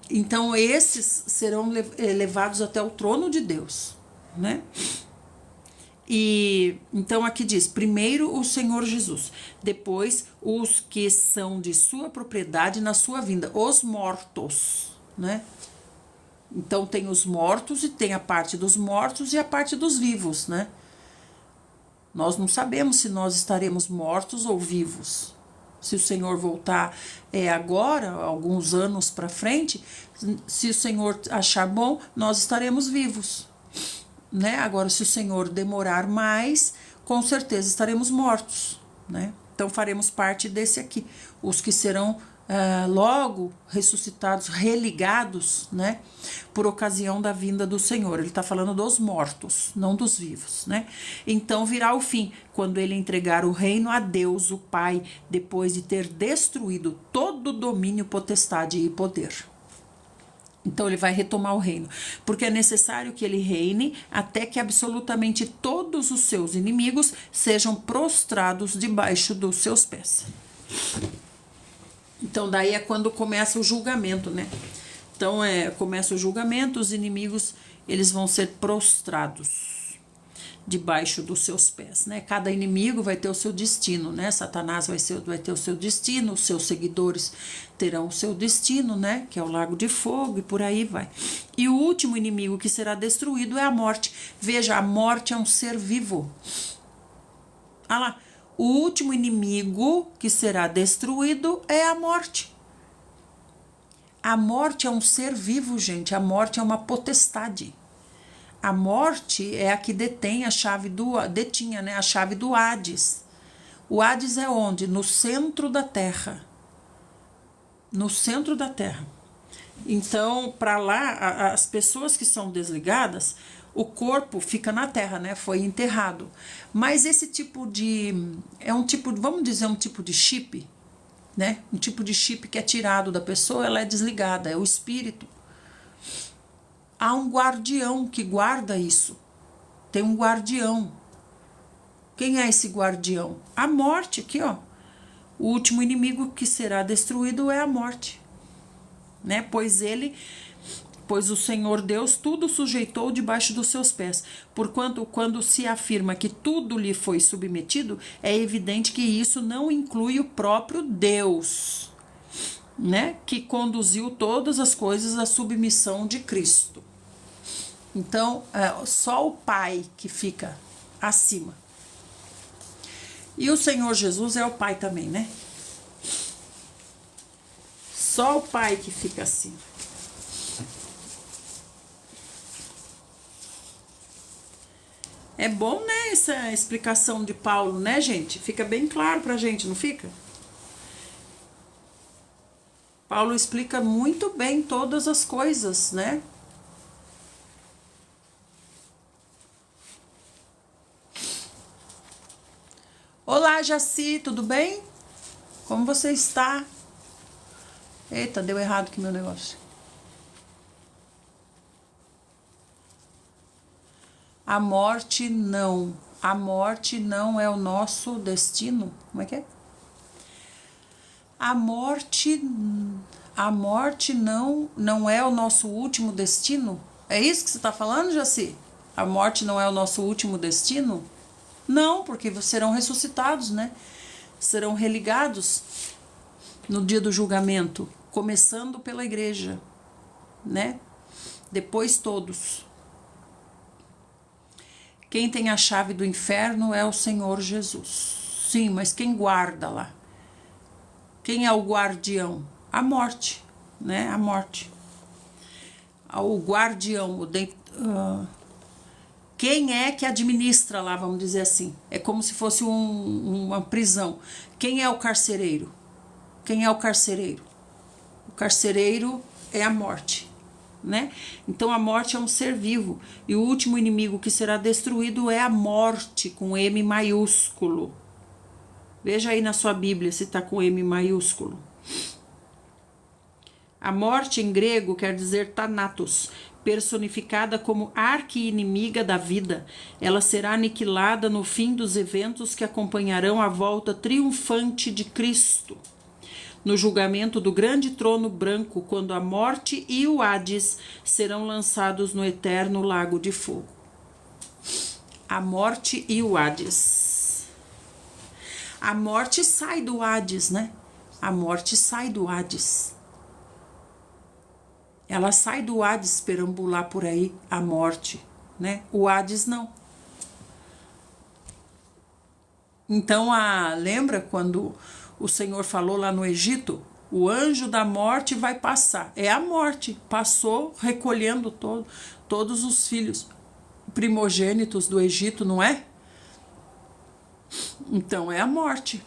Então esses serão levados até o trono de Deus, né? E então aqui diz, primeiro o Senhor Jesus, depois os que são de sua propriedade na sua vinda, os mortos, né? Então tem os mortos e tem a parte dos mortos e a parte dos vivos, né? Nós não sabemos se nós estaremos mortos ou vivos. Se o Senhor voltar agora, alguns anos para frente, se o Senhor achar bom, nós estaremos vivos, né? Agora, se o Senhor demorar mais, com certeza estaremos mortos, né? Então faremos parte desse aqui, os que serão logo ressuscitados, religados, né? Por ocasião da vinda do Senhor. Ele está falando dos mortos, não dos vivos, né? Então virá o fim, quando ele entregar o reino a Deus, o Pai, depois de ter destruído todo domínio, potestade e poder. Então ele vai retomar o reino, porque é necessário que ele reine até que absolutamente todos os seus inimigos sejam prostrados debaixo dos seus pés. Então daí é quando começa o julgamento, né? Então começa o julgamento, os inimigos eles vão ser prostrados debaixo dos seus pés, né? Cada inimigo vai ter o seu destino, né? Satanás vai ter o seu destino, os seus seguidores terão o seu destino, né? Que é o lago de fogo e por aí vai. E o último inimigo que será destruído é a morte. Veja, a morte é um ser vivo. Ah lá, o último inimigo que será destruído é a morte. A morte é um ser vivo, gente. A morte é uma potestade. A morte é a que detém a chave detinha, né, a chave do Hades. O Hades é onde? No centro da terra. No centro da terra. Então, para lá, as pessoas que são desligadas, o corpo fica na terra, né? Foi enterrado. Mas esse tipo de... vamos dizer, um tipo de chip, né? Um tipo de chip que é tirado da pessoa, ela é desligada, é o espírito. Há um guardião que guarda isso. Tem um guardião. Quem é esse guardião? A morte aqui, ó. O último inimigo que será destruído é a morte, né? Pois o Senhor Deus tudo sujeitou debaixo dos seus pés. Porquanto, quando se afirma que tudo lhe foi submetido, é evidente que isso não inclui o próprio Deus, né? Que conduziu todas as coisas à submissão de Cristo. Então, só o Pai que fica acima. E o Senhor Jesus é o Pai também, né? Só o Pai que fica acima. É bom, né, essa explicação de Paulo, né, gente? Fica bem claro pra gente, não fica? Paulo explica muito bem todas as coisas, né? Olá, Jaci, tudo bem? Como você está? Eita, deu errado aqui meu negócio. A morte não é o nosso destino. Como é que é? A morte não é o nosso último destino? É isso que você está falando, Jaci? A morte não é o nosso último destino? Não, porque serão ressuscitados, né? Serão religados no dia do julgamento, começando pela igreja, né? Depois todos. Quem tem a chave do inferno é o Senhor Jesus. Sim, mas quem guarda lá? Quem é o guardião? A morte, né? A morte. O guardião, quem é que administra lá, vamos dizer assim? É como se fosse uma prisão. Quem é o carcereiro? Quem é o carcereiro? O carcereiro é a morte, né? Então a morte é um ser vivo. E o último inimigo que será destruído é a morte, com M maiúsculo. Veja aí na sua Bíblia se está com M maiúsculo. A morte em grego quer dizer Thanatos, personificada como arqui-inimiga da vida. Ela será aniquilada no fim dos eventos que acompanharão a volta triunfante de Cristo. No julgamento do grande trono branco, quando a morte e o Hades serão lançados no eterno lago de fogo. A morte e o Hades. A morte sai do Hades, né? A morte sai do Hades. Ela sai do Hades perambular por aí, a morte, né? O Hades não. Então, lembra quando o Senhor falou lá no Egito? O anjo da morte vai passar. É a morte. Passou recolhendo todos os filhos primogênitos do Egito, não é? Então, é a morte.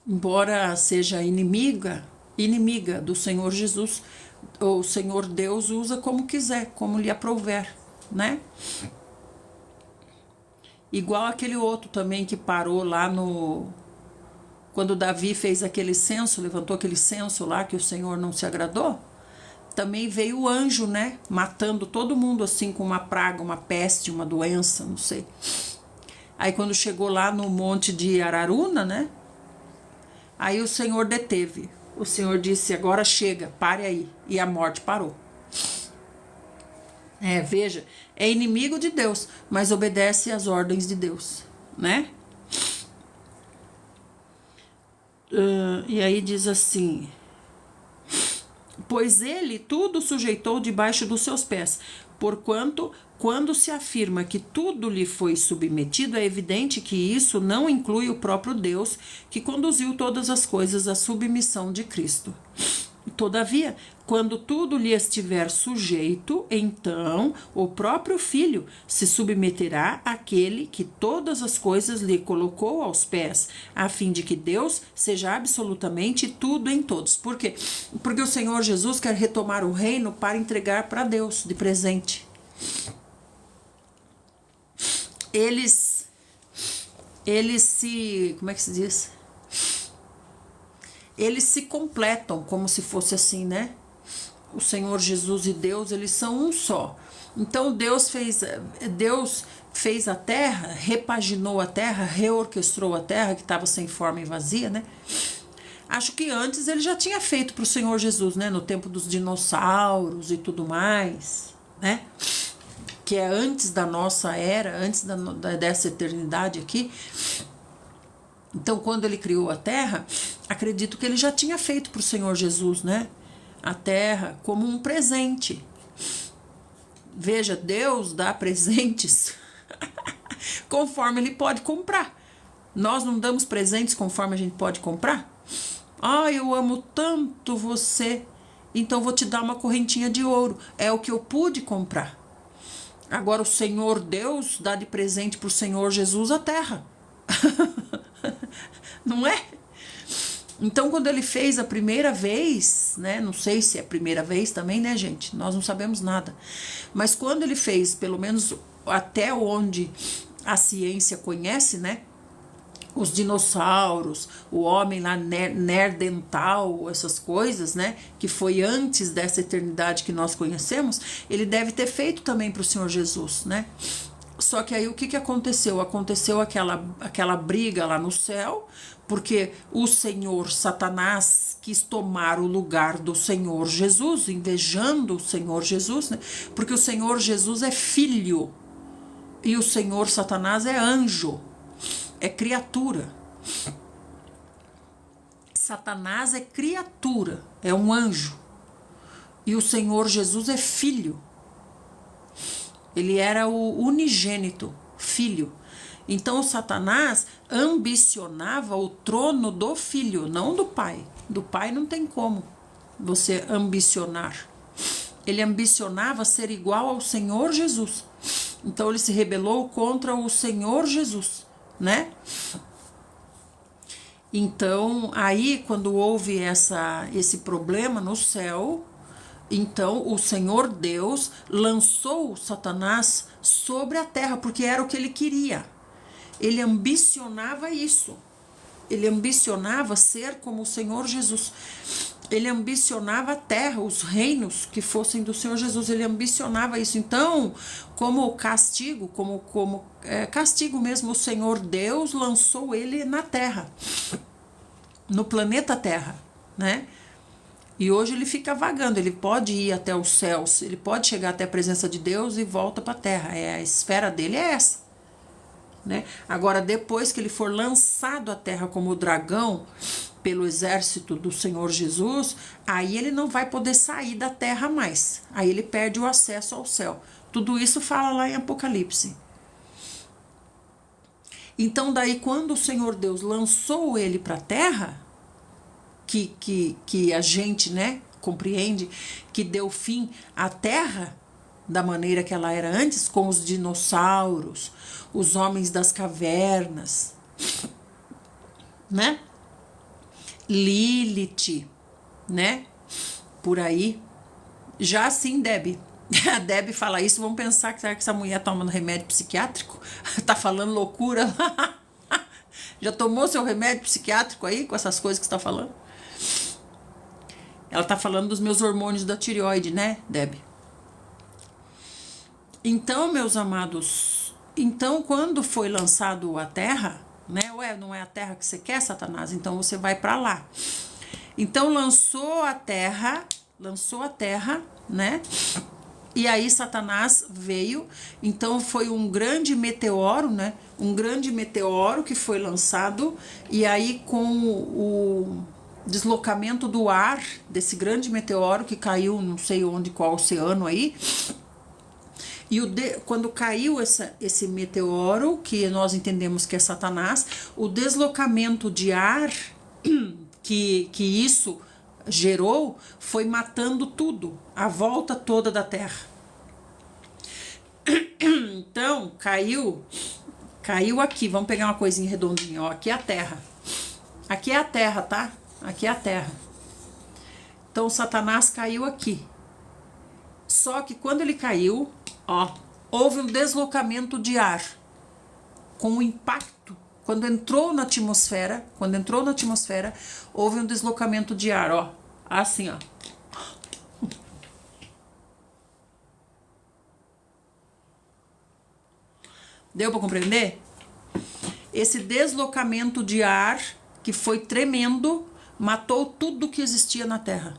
Embora seja inimiga do Senhor Jesus, o Senhor Deus usa como quiser, como lhe aprouver, né? Igual aquele outro também que parou lá quando Davi fez aquele censo, levantou aquele censo lá que o Senhor não se agradou, também veio o anjo, né? Matando todo mundo assim com uma praga, uma peste, uma doença, não sei. Aí quando chegou lá no monte de Araruna, né? Aí o Senhor deteve. O Senhor disse, agora chega, pare aí. E a morte parou. Veja, é inimigo de Deus, mas obedece às ordens de Deus, né? E aí diz assim, pois ele tudo sujeitou debaixo dos seus pés, porquanto, quando se afirma que tudo lhe foi submetido, é evidente que isso não inclui o próprio Deus, que conduziu todas as coisas à submissão de Cristo. Todavia, quando tudo lhe estiver sujeito, então o próprio Filho se submeterá àquele que todas as coisas lhe colocou aos pés, a fim de que Deus seja absolutamente tudo em todos. Por quê? Porque o Senhor Jesus quer retomar o reino para entregar para Deus de presente. Eles se... como é que se diz? Eles se completam, como se fosse assim, né? O Senhor Jesus e Deus, eles são um só. Então Deus fez a terra, repaginou a terra, reorquestrou a terra, que estava sem forma e vazia, né? Acho que antes ele já tinha feito para o Senhor Jesus, né? No tempo dos dinossauros e tudo mais, né? Que é antes da nossa era, antes dessa eternidade aqui. Então, quando ele criou a terra, acredito que ele já tinha feito para o Senhor Jesus, né? A terra como um presente. Veja, Deus dá presentes conforme ele pode comprar. Nós não damos presentes conforme a gente pode comprar? Ah, eu amo tanto você, então vou te dar uma correntinha de ouro. É o que eu pude comprar. Agora o Senhor Deus dá de presente para o Senhor Jesus a terra. Não é? Então, quando ele fez a primeira vez, né? Não sei se é a primeira vez também, né, gente? Nós não sabemos nada. Mas quando ele fez, pelo menos até onde a ciência conhece, né? Os dinossauros, o homem lá Neandertal, essas coisas, né? Que foi antes dessa eternidade que nós conhecemos, ele deve ter feito também para o Senhor Jesus, né? Só que aí o que aconteceu? Aconteceu aquela briga lá no céu, porque o Senhor Satanás quis tomar o lugar do Senhor Jesus, invejando o Senhor Jesus, né? Porque o Senhor Jesus é filho e o Senhor Satanás é anjo, é criatura. Satanás é criatura, é um anjo. E o Senhor Jesus é filho. Ele era o unigênito, filho. Então o Satanás ambicionava o trono do filho, não do pai. Do pai não tem como você ambicionar. Ele ambicionava ser igual ao Senhor Jesus. Então ele se rebelou contra o Senhor Jesus, né? Então, aí quando houve esse problema no céu, então o Senhor Deus lançou Satanás sobre a terra, porque era o que ele queria. Ele ambicionava isso. Ele ambicionava ser como o Senhor Jesus. Ele ambicionava a terra, os reinos que fossem do Senhor Jesus. Ele ambicionava isso. Então, como castigo, castigo mesmo, o Senhor Deus lançou ele na terra, no planeta Terra, né? E hoje ele fica vagando, ele pode ir até os céus, ele pode chegar até a presença de Deus e volta para a terra. A esfera dele é essa, né? Agora, depois que ele for lançado à terra como dragão pelo exército do Senhor Jesus, aí ele não vai poder sair da terra mais. Aí ele perde o acesso ao céu. Tudo isso fala lá em Apocalipse. Então, daí, quando o Senhor Deus lançou ele para a terra, que a gente, né, compreende que deu fim à terra da maneira que ela era antes, com os dinossauros, os homens das cavernas, né? Lilith, né? Por aí. Já assim, Deb. A Deb fala isso, vamos pensar que será que essa mulher tomando remédio psiquiátrico? Tá falando loucura? Já tomou seu remédio psiquiátrico aí com essas coisas que você tá falando? Ela tá falando dos meus hormônios da tireoide, né, Deb? Então, meus amados, então quando foi lançado a terra, né? Ué, não é a terra que você quer, Satanás? Então você vai para lá. Então lançou a terra, né? E aí Satanás veio, então foi um grande meteoro, né? Um grande meteoro que foi lançado, e aí com o deslocamento do ar desse grande meteoro que caiu, não sei onde, qual oceano aí, e quando caiu esse meteoro, que nós entendemos que é Satanás, o deslocamento de ar que isso gerou foi matando tudo, a volta toda da Terra. Então, caiu aqui, vamos pegar uma coisinha redondinha, ó, aqui é a Terra. Aqui é a Terra, tá? Aqui é a Terra. Então, Satanás caiu aqui. Só que quando ele caiu, ó, houve um deslocamento de ar com o impacto. Quando entrou na atmosfera, houve um deslocamento de ar, ó, assim, ó. Deu para compreender? Esse deslocamento de ar, que foi tremendo, matou tudo que existia na Terra.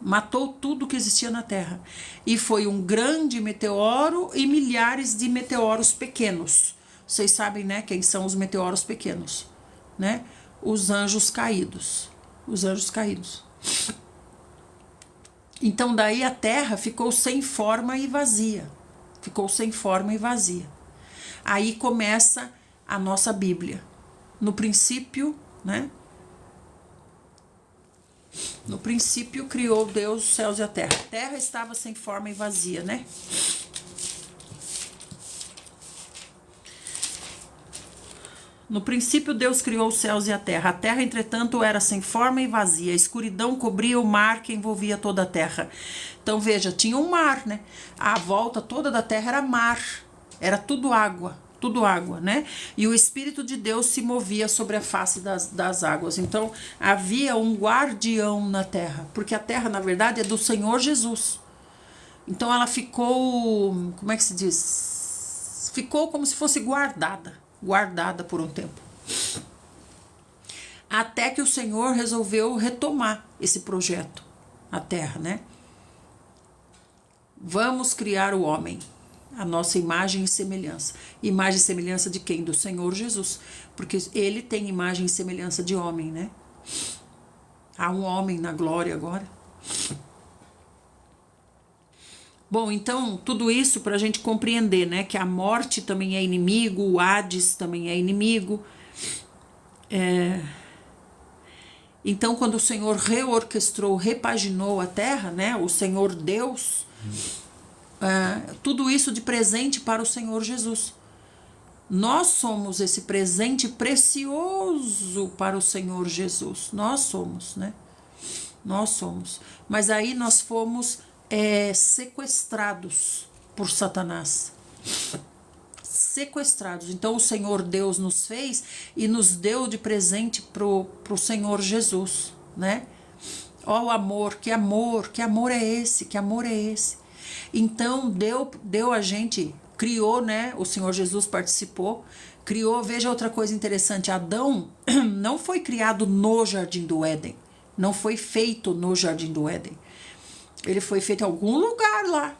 Matou tudo que existia na Terra. E foi um grande meteoro e milhares de meteoros pequenos. Vocês sabem, né, quem são os meteoros pequenos, né? Os anjos caídos. Os anjos caídos. Então daí a Terra ficou sem forma e vazia. Ficou sem forma e vazia. Aí começa a nossa Bíblia. No princípio, né? No princípio criou Deus os céus e a terra. A terra estava sem forma e vazia, né? No princípio Deus criou os céus e a terra. A terra, entretanto, era sem forma e vazia. A escuridão cobria o mar que envolvia toda a terra. Então veja, tinha um mar, né? A volta toda da terra era mar. Era tudo água, né? E o Espírito de Deus se movia sobre a face das águas. Então, havia um guardião na terra, porque a terra, na verdade, é do Senhor Jesus. Então, ela ficou, como é que se diz? Ficou como se fosse guardada por um tempo. Até que o Senhor resolveu retomar esse projeto, a terra, né? Vamos criar o homem. A nossa imagem e semelhança. Imagem e semelhança de quem? Do Senhor Jesus. Porque ele tem imagem e semelhança de homem, né? Há um homem na glória agora. Bom, então, tudo isso para a gente compreender, né? Que a morte também é inimigo, o Hades também é inimigo. Então, quando o Senhor reorquestrou, repaginou a terra, né? O Senhor Deus... tudo isso de presente para o Senhor Jesus. Nós somos esse presente precioso para o Senhor Jesus. Nós somos, né? Nós somos. Mas aí nós fomos sequestrados por Satanás. Sequestrados. Então o Senhor Deus nos fez e nos deu de presente pro Senhor Jesus, né? Ó, o amor, que amor é esse? Que amor é esse? Então, deu a gente, criou, né? O Senhor Jesus participou, criou. Veja outra coisa interessante, Adão não foi criado no Jardim do Éden, não foi feito no Jardim do Éden. Ele foi feito em algum lugar lá,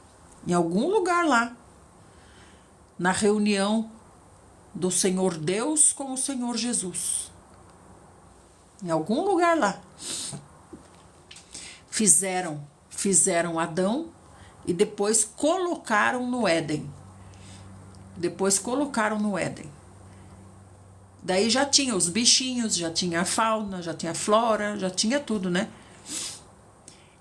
na reunião do Senhor Deus com o Senhor Jesus. Em algum lugar lá. Fizeram Adão, e depois colocaram no Éden. Daí já tinha os bichinhos, já tinha a fauna, já tinha a flora, já tinha tudo, né?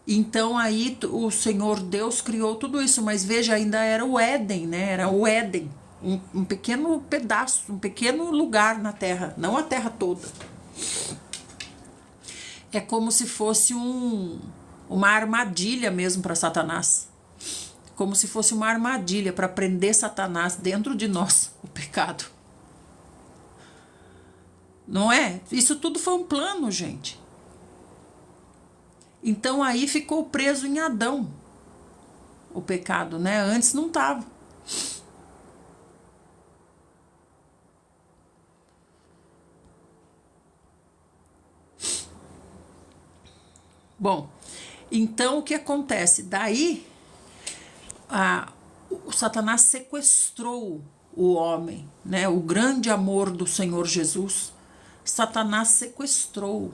Então aí o Senhor Deus criou tudo isso, mas veja, ainda era o Éden, né? Era o Éden, um pequeno pedaço, um pequeno lugar na terra, não a terra toda. É como se fosse uma armadilha mesmo para Satanás. Como se fosse uma armadilha para prender Satanás dentro de nós, o pecado. Não é? Isso tudo foi um plano, gente. Então aí ficou preso em Adão o pecado, né? Antes não estava. Bom, então o que acontece? Daí o Satanás sequestrou o homem, né? O grande amor do Senhor Jesus, Satanás sequestrou.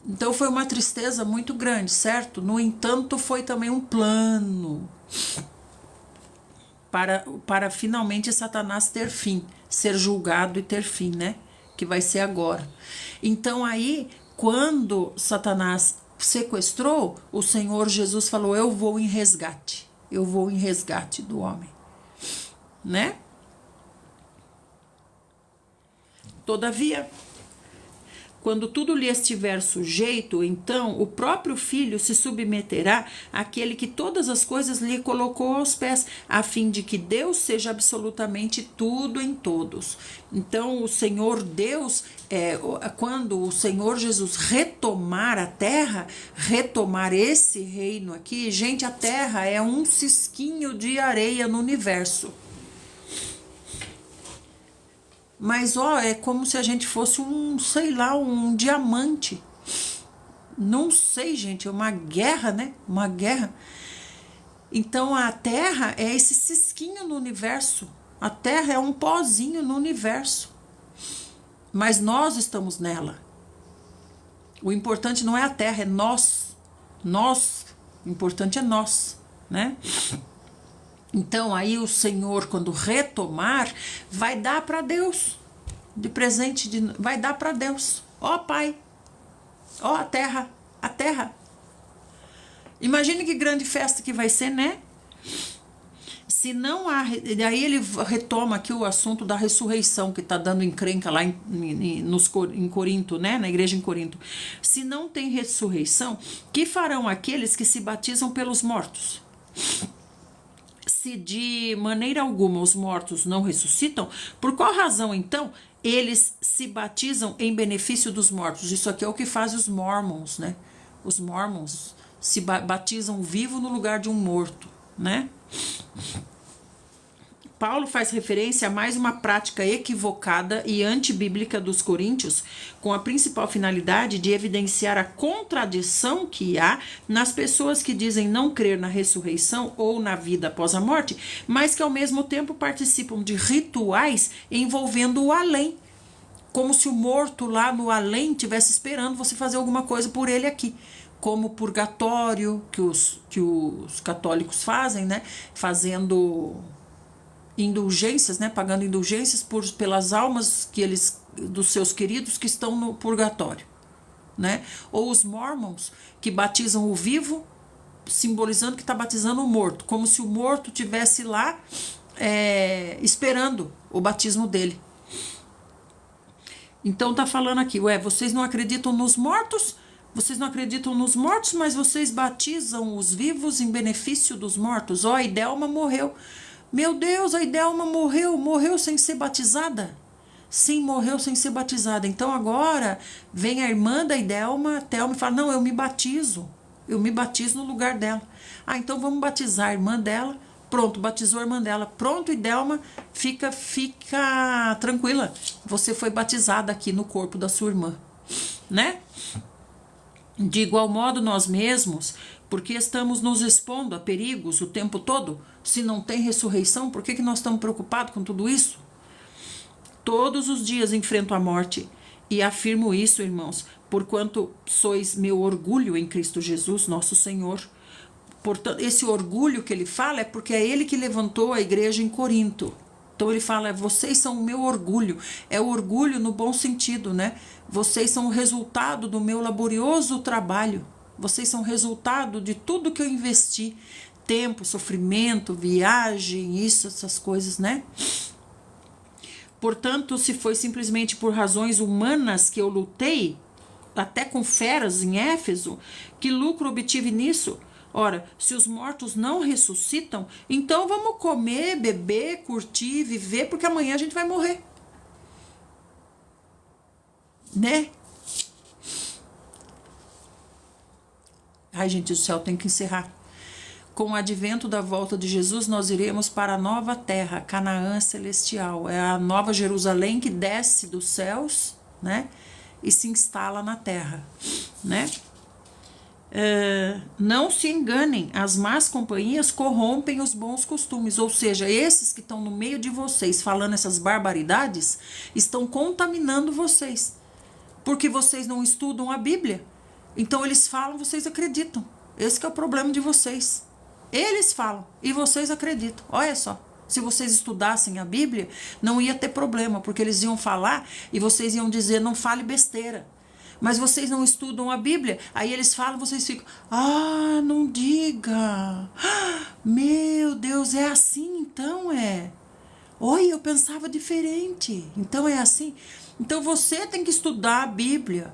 Então foi uma tristeza muito grande, certo? No entanto, foi também um plano para finalmente Satanás ter fim, ser julgado e ter fim, né? Que vai ser agora. Então aí, quando Satanás sequestrou, o Senhor Jesus falou: eu vou em resgate do homem, né? Todavia, quando tudo lhe estiver sujeito, então o próprio Filho se submeterá àquele que todas as coisas lhe colocou aos pés, a fim de que Deus seja absolutamente tudo em todos. Então o Senhor Deus, quando o Senhor Jesus retomar a terra, retomar esse reino aqui, gente, a terra é um cisquinho de areia no universo. Mas, ó, é como se a gente fosse sei lá, um diamante. Não sei, gente, é uma guerra, né? Uma guerra. Então a Terra é esse cisquinho no universo. A Terra é um pozinho no universo. Mas nós estamos nela. O importante não é a Terra, é nós. Nós. O importante é nós, né? Então aí o Senhor, quando retomar, vai dar para Deus. De presente, vai dar para Deus. Ó Pai, ó a Terra, a Terra. Imagine que grande festa que vai ser, né? Se não há. Daí ele retoma aqui o assunto da ressurreição, que está dando encrenca lá em Corinto, né? Na igreja em Corinto. Se não tem ressurreição, que farão aqueles que se batizam pelos mortos? Se de maneira alguma os mortos não ressuscitam, por qual razão então eles se batizam em benefício dos mortos? Isso aqui é o que faz os mormons, né? Os mormons se batizam vivo no lugar de um morto, né? Paulo faz referência a mais uma prática equivocada e antibíblica dos coríntios, com a principal finalidade de evidenciar a contradição que há nas pessoas que dizem não crer na ressurreição ou na vida após a morte, mas que ao mesmo tempo participam de rituais envolvendo o além, como se o morto lá no além estivesse esperando você fazer alguma coisa por ele aqui. Como o purgatório que os católicos fazem, né? Fazendo indulgências, né, pagando indulgências pelas almas dos seus queridos que estão no purgatório, né? Ou os mormons que batizam o vivo, simbolizando que está batizando o morto, como se o morto tivesse lá esperando o batismo dele. Então tá falando aqui, vocês não acreditam nos mortos? Vocês não acreditam nos mortos, mas vocês batizam os vivos em benefício dos mortos. Ó, a Idelma morreu. Meu Deus, a Idelma morreu sem ser batizada? Sim, morreu sem ser batizada. Então agora vem a irmã da Idelma, Thelma, e fala, não, eu me batizo no lugar dela. Ah, então vamos batizar a irmã dela. Pronto, batizou a irmã dela. Pronto, Idelma, fica tranquila. Você foi batizada aqui no corpo da sua irmã, né? De igual modo nós mesmos, porque estamos nos expondo a perigos o tempo todo. Se não tem ressurreição, por que nós estamos preocupados com tudo isso? Todos os dias enfrento a morte e afirmo isso, irmãos, porquanto sois meu orgulho em Cristo Jesus, nosso Senhor. Portanto, esse orgulho que ele fala é porque é ele que levantou a igreja em Corinto. Então ele fala, vocês são o meu orgulho. É o orgulho no bom sentido, né? Vocês são o resultado do meu laborioso trabalho. Vocês são o resultado de tudo que eu investi. Tempo, sofrimento, viagem, essas coisas, né? Portanto, se foi simplesmente por razões humanas que eu lutei, até com feras em Éfeso, que lucro obtive nisso? Ora, se os mortos não ressuscitam, então vamos comer, beber, curtir, viver, porque amanhã a gente vai morrer. Né? Ai, gente do céu, tem que encerrar. Com o advento da volta de Jesus, nós iremos para a nova terra, Canaã celestial. É a nova Jerusalém que desce dos céus, né? E se instala na terra, né? Não se enganem, as más companhias corrompem os bons costumes, ou seja, esses que estão no meio de vocês falando essas barbaridades estão contaminando vocês, porque vocês não estudam a Bíblia. Então eles falam, vocês acreditam. Esse que é o problema de vocês. Eles falam e vocês acreditam. Olha só, se vocês estudassem a Bíblia, não ia ter problema, porque eles iam falar e vocês iam dizer, não fale besteira. Mas vocês não estudam a Bíblia, aí eles falam, vocês ficam, não diga, meu Deus, é assim, então é. Oi, eu pensava diferente, então é assim. Então você tem que estudar a Bíblia,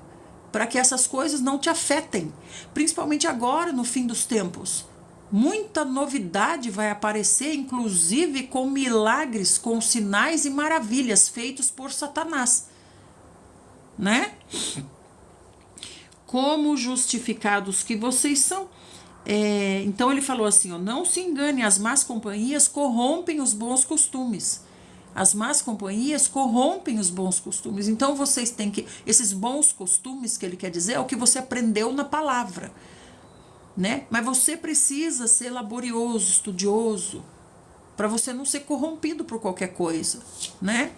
para que essas coisas não te afetem, principalmente agora, no fim dos tempos. Muita novidade vai aparecer, inclusive com milagres, com sinais e maravilhas feitos por Satanás, né? Como justificados que vocês são. Então ele falou assim, não se engane, as más companhias corrompem os bons costumes. As más companhias corrompem os bons costumes. Então vocês têm que... Esses bons costumes que ele quer dizer é o que você aprendeu na palavra, né? Mas você precisa ser laborioso, estudioso, para você não ser corrompido por qualquer coisa, né?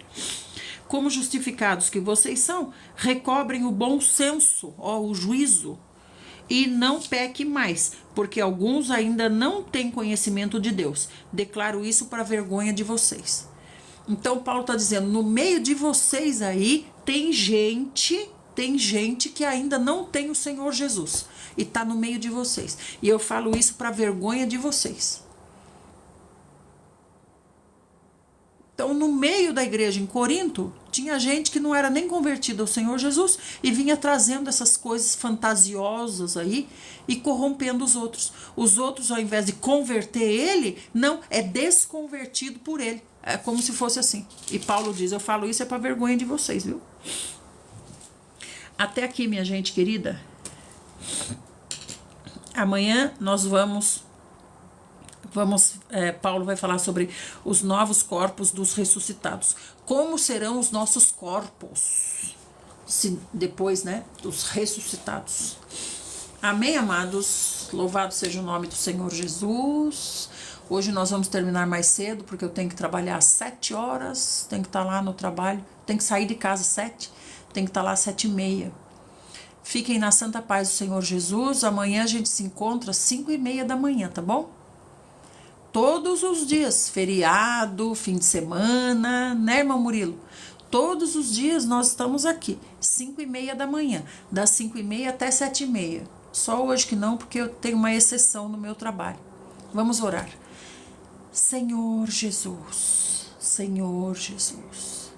Como justificados que vocês são, recobrem o bom senso, o juízo, e não peque mais, porque alguns ainda não têm conhecimento de Deus. Declaro isso para a vergonha de vocês. Então Paulo está dizendo, no meio de vocês aí tem gente que ainda não tem o Senhor Jesus e está no meio de vocês. E eu falo isso para a vergonha de vocês. Então, no meio da igreja em Corinto, tinha gente que não era nem convertida ao Senhor Jesus e vinha trazendo essas coisas fantasiosas aí e corrompendo os outros. Os outros, ao invés de converter ele, não, é desconvertido por ele. É como se fosse assim. E Paulo diz, eu falo isso é para vergonha de vocês, viu? Até aqui, minha gente querida. Amanhã nós vamos Paulo vai falar sobre os novos corpos dos ressuscitados. Como serão os nossos corpos depois, né, dos ressuscitados? Amém, amados? Louvado seja o nome do Senhor Jesus. Hoje nós vamos terminar mais cedo, porque eu tenho que trabalhar às 7 horas, tenho que estar lá no trabalho, tenho que sair de casa às 7, tenho que estar lá às 7h30. Fiquem na santa paz do Senhor Jesus. Amanhã a gente se encontra às 5h30 da manhã, tá bom? Todos os dias, feriado, fim de semana, né, irmão Murilo? Todos os dias nós estamos aqui, 5h30 da manhã, das 5h30 até 7h30. Só hoje que não, porque eu tenho uma exceção no meu trabalho. Vamos orar. Senhor Jesus, Senhor Jesus.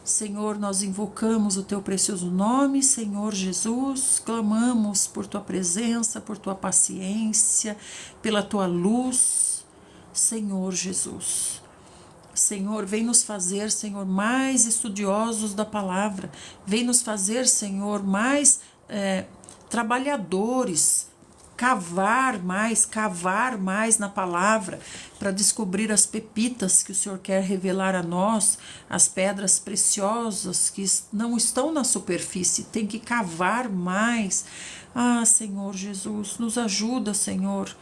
Senhor, nós invocamos o teu precioso nome, Senhor Jesus, clamamos por tua presença, por tua paciência, pela tua luz, Senhor Jesus. Senhor, vem nos fazer, Senhor, mais estudiosos da palavra. Vem nos fazer, Senhor, mais trabalhadores. Cavar mais na palavra para descobrir as pepitas que o Senhor quer revelar a nós, as pedras preciosas que não estão na superfície. Tem que cavar mais. Ah, Senhor Jesus, nos ajuda, Senhor.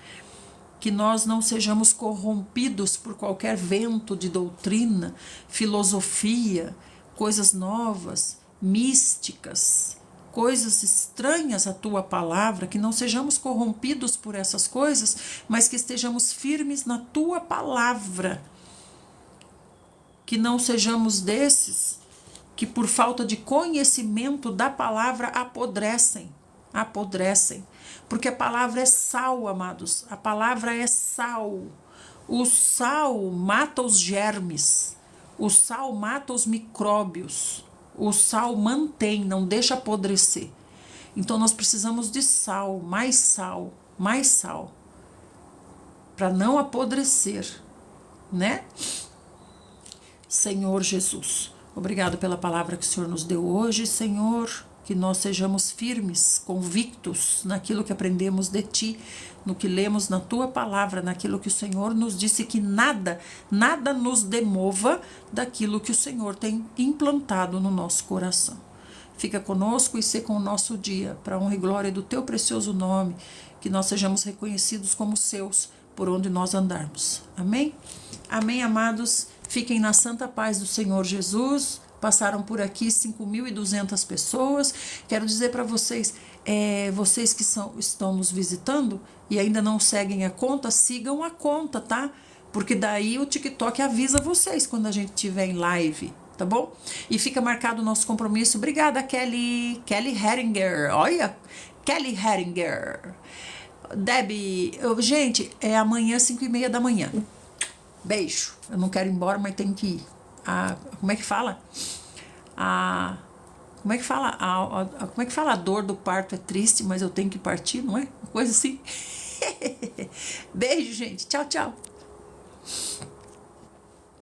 Que nós não sejamos corrompidos por qualquer vento de doutrina, filosofia, coisas novas, místicas, coisas estranhas à tua palavra, que não sejamos corrompidos por essas coisas, mas que estejamos firmes na tua palavra. Que não sejamos desses que por falta de conhecimento da palavra apodrecem. Porque a palavra é sal, amados. A palavra é sal. O sal mata os germes. O sal mata os micróbios. O sal mantém, não deixa apodrecer. Então nós precisamos de sal, mais sal. Para não apodrecer, né? Senhor Jesus, obrigado pela palavra que o Senhor nos deu hoje, Senhor. Que nós sejamos firmes, convictos naquilo que aprendemos de Ti, no que lemos na Tua palavra, naquilo que o Senhor nos disse, que nada nos demova daquilo que o Senhor tem implantado no nosso coração. Fica conosco e ser com o nosso dia, para a honra e glória do Teu precioso nome, que nós sejamos reconhecidos como seus, por onde nós andarmos. Amém? Amém, amados? Fiquem na santa paz do Senhor Jesus. Passaram por aqui 5.200 pessoas. Quero dizer para vocês, vocês que estão nos visitando e ainda não seguem a conta, sigam a conta, tá? Porque daí o TikTok avisa vocês quando a gente estiver em live, tá bom? E fica marcado o nosso compromisso. Obrigada, Kelly Heringer. Olha, Kelly Heringer. Debbie, gente, é amanhã 5h30 da manhã. Beijo. Eu não quero ir embora, mas tenho que ir. Como é que fala? Como é que fala? A dor do parto é triste, mas eu tenho que partir, não é? Uma coisa assim. Beijo, gente. Tchau, tchau.